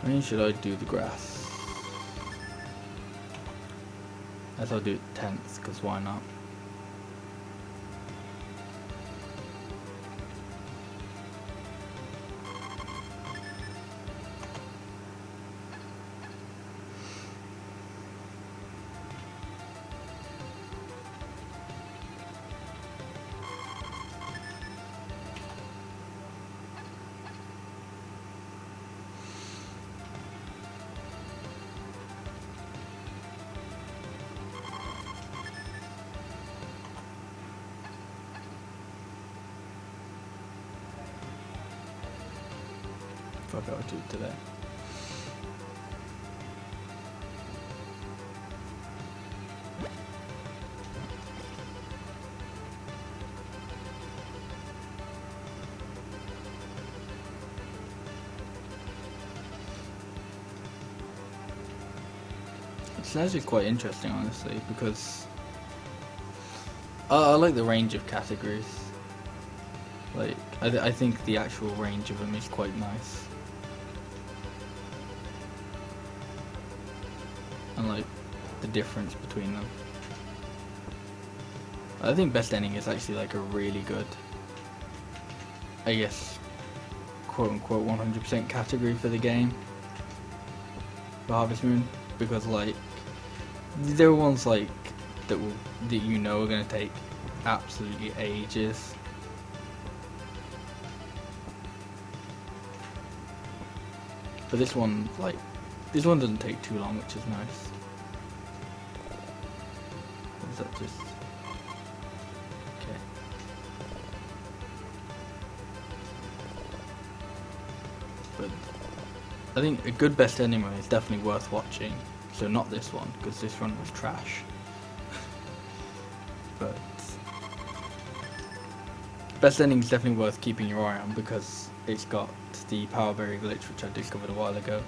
When should I do the grass? I guess I'll do it 10th, because why not? fuck I'll do today. It's actually quite interesting, honestly, because I like the range of categories. Like, I think the actual range of them is quite nice. And like, the difference between them. I think best ending is actually like a really good, I guess, quote unquote 100% category for the game. For Harvest Moon. Because like, there are ones like, that you know are going to take absolutely ages. But this one, like, this one doesn't take too long, which is nice. Or is that just... okay. But I think a good best ending run is definitely worth watching. So not this one, because this run was trash. But best ending is definitely worth keeping your eye on, because it's got the power berry glitch, which I discovered a while ago.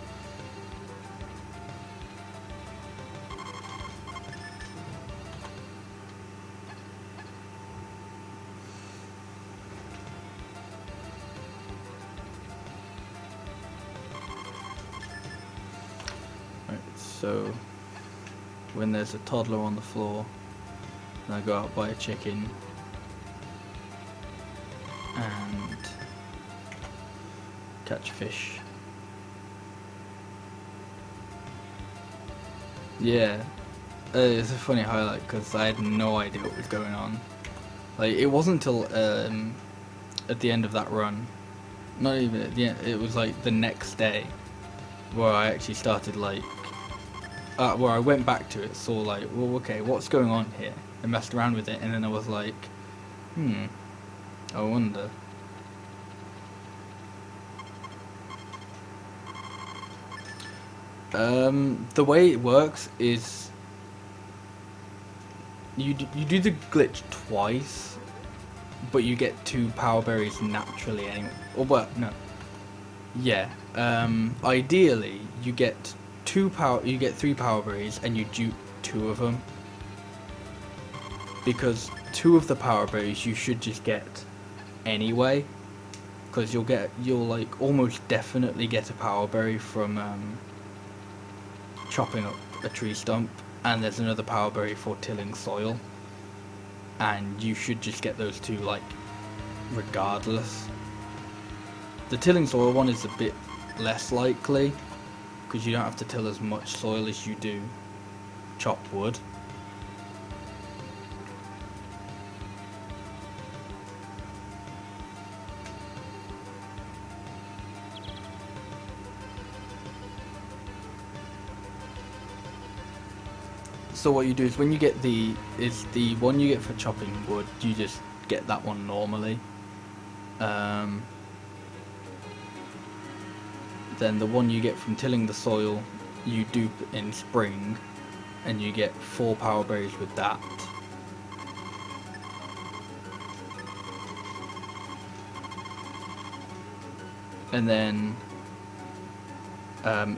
Right, so when there's a toddler on the floor, and I go out buy a chicken, and catch fish. Yeah, it's a funny highlight because I had no idea what was going on. Like, it wasn't until at the end of that run, not even at the end, it was like the next day where I actually started like, where I went back to it, saw like, well, okay, what's going on here, and messed around with it, and then I was like, I wonder. The way it works is you do the glitch twice, but you get 2 power berries naturally anyway. Or well, no. Yeah. Ideally, you get 3 power berries, and you dupe 2 of them. Because 2 of the power berries you should just get anyway, because you'll like almost definitely get a power berry from chopping up a tree stump, and there's another power berry for tilling soil, and you should just get those 2 like regardless. The tilling soil one is a bit less likely because you don't have to till as much soil as you do chop wood. So what you do is when you get the one you get for chopping wood, you just get that one normally. Then the one you get from tilling the soil, you dupe in spring, and you get 4 power berries with that. And then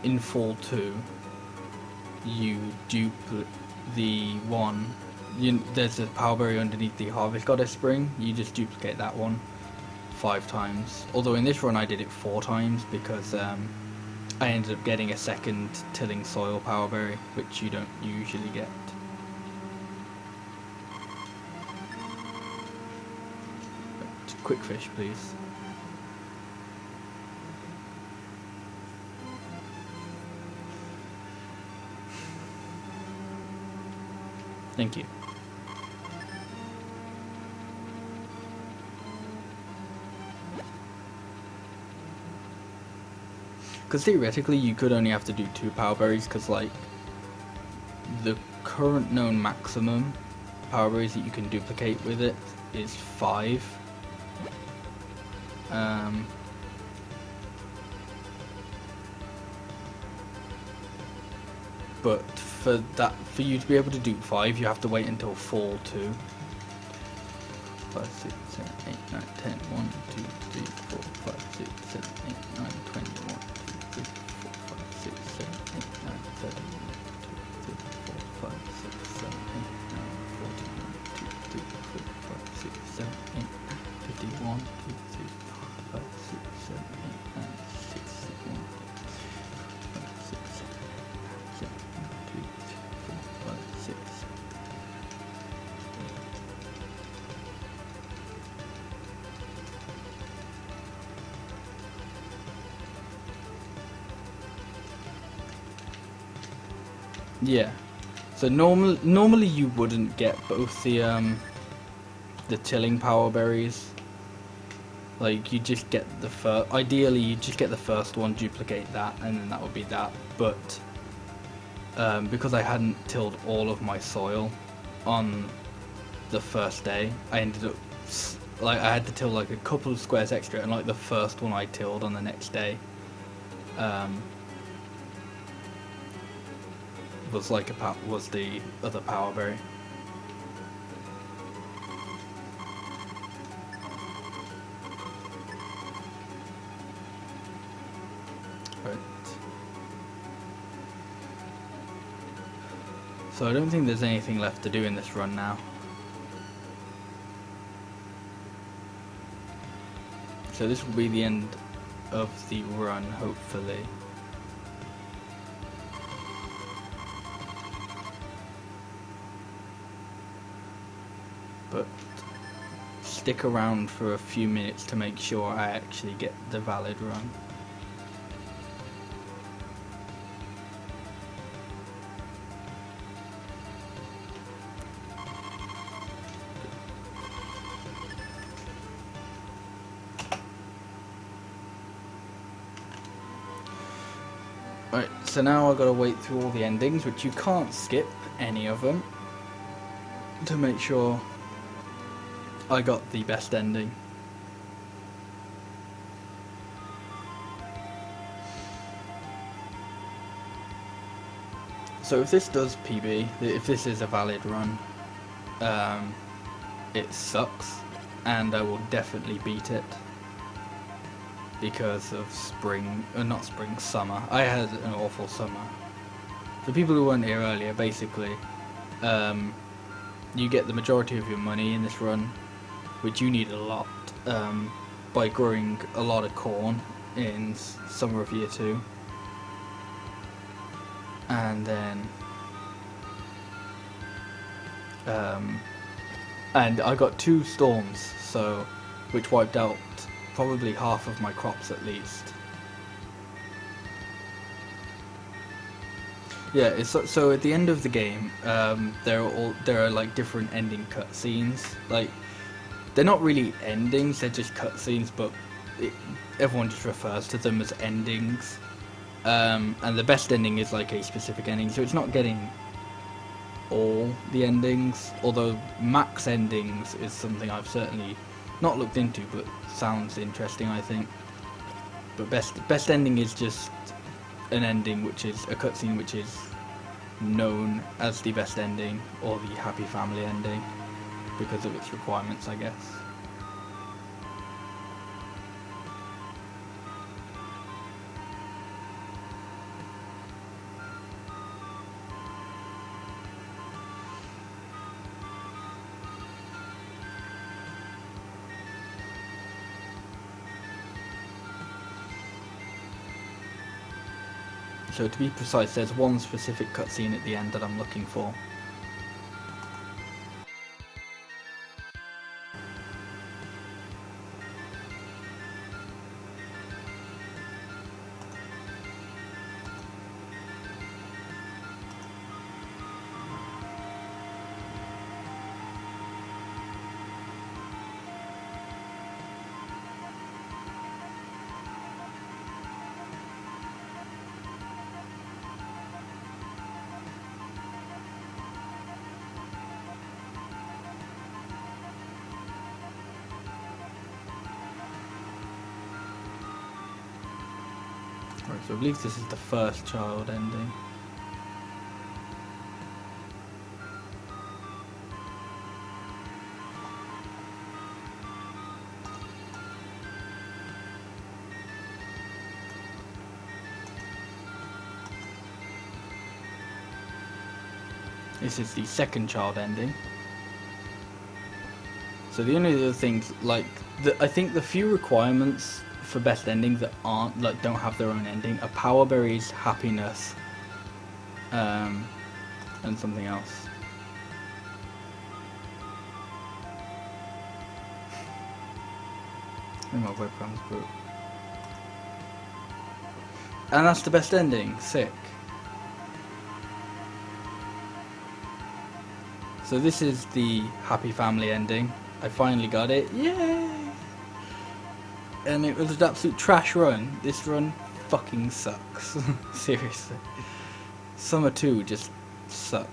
in fall 2, you dupe the one. There's a power berry underneath the Harvest Goddess spring. You just duplicate that one 5 times. Although in this run I did it 4 times because I ended up getting a second tilling soil power berry, which you don't usually get. But quick fish, please. Thank you. Because theoretically you could only have to do 2 power berries, because like the current known maximum power berries that you can duplicate with it is 5. but for you to be able to dupe 5, you have to wait until fall 2. 5, 6, 7, 8, 9, 10, 1, 2, 3, 4, 5, 6, 7, 8, 9, 20, 1, 2, 3, 4, 5, 6, 7, 8, 9, 30, 1, 2, 3, 4, 5, 6, 7, 8, 9, 40, 1, 2, 3, 4, 5, 6, 7, 8, 51, 2, 3, 4, 5, 6, 7, 8, 9, 61, 5, 6, 7, 7, 1, 2, 3, 4, 5, 6. Yeah, so normally you wouldn't get both the chilling power berries. Like you just get the first. Ideally, you just get the first one, duplicate that, and then that would be that. But because I hadn't tilled all of my soil on the first day, I ended up I had to till like a couple of squares extra, and like the first one I tilled on the next day. Was the other power berry. Right. So I don't think there's anything left to do in this run now. So this will be the end of the run, hopefully. But stick around for a few minutes to make sure I actually get the valid run. Right, so now I've got to wait through all the endings, which you can't skip any of them, to make sure I got the best ending. So if this does PB, if this is a valid run, it sucks, and I will definitely beat it because of summer. I had an awful summer. For people who weren't here earlier, basically, you get the majority of your money in this run, which you need a lot, by growing a lot of corn in summer of year 2. And then and I got 2 storms, so which wiped out probably half of my crops at least. Yeah, so at the end of the game, there are like different ending cutscenes. Like, they're not really endings; they're just cutscenes, but everyone just refers to them as endings. And the best ending is like a specific ending, so it's not getting all the endings. Although max endings is something I've certainly not looked into, but sounds interesting, I think. But best ending is just an ending which is a cutscene which is known as the best ending or the happy family ending because of its requirements, I guess. So to be precise, there's one specific cutscene at the end that I'm looking for. Right, so I believe this is the first child ending. This is the second child ending. So the only other things, like, I think the few requirements for best ending that aren't, like, don't have their own ending are power berries, happiness, and something else. In my webcams group. And that's the best ending. Sick. So this is the happy family ending. I finally got it. Yay! And it was an absolute trash run. This run fucking sucks. Seriously. Summer 2 just sucks.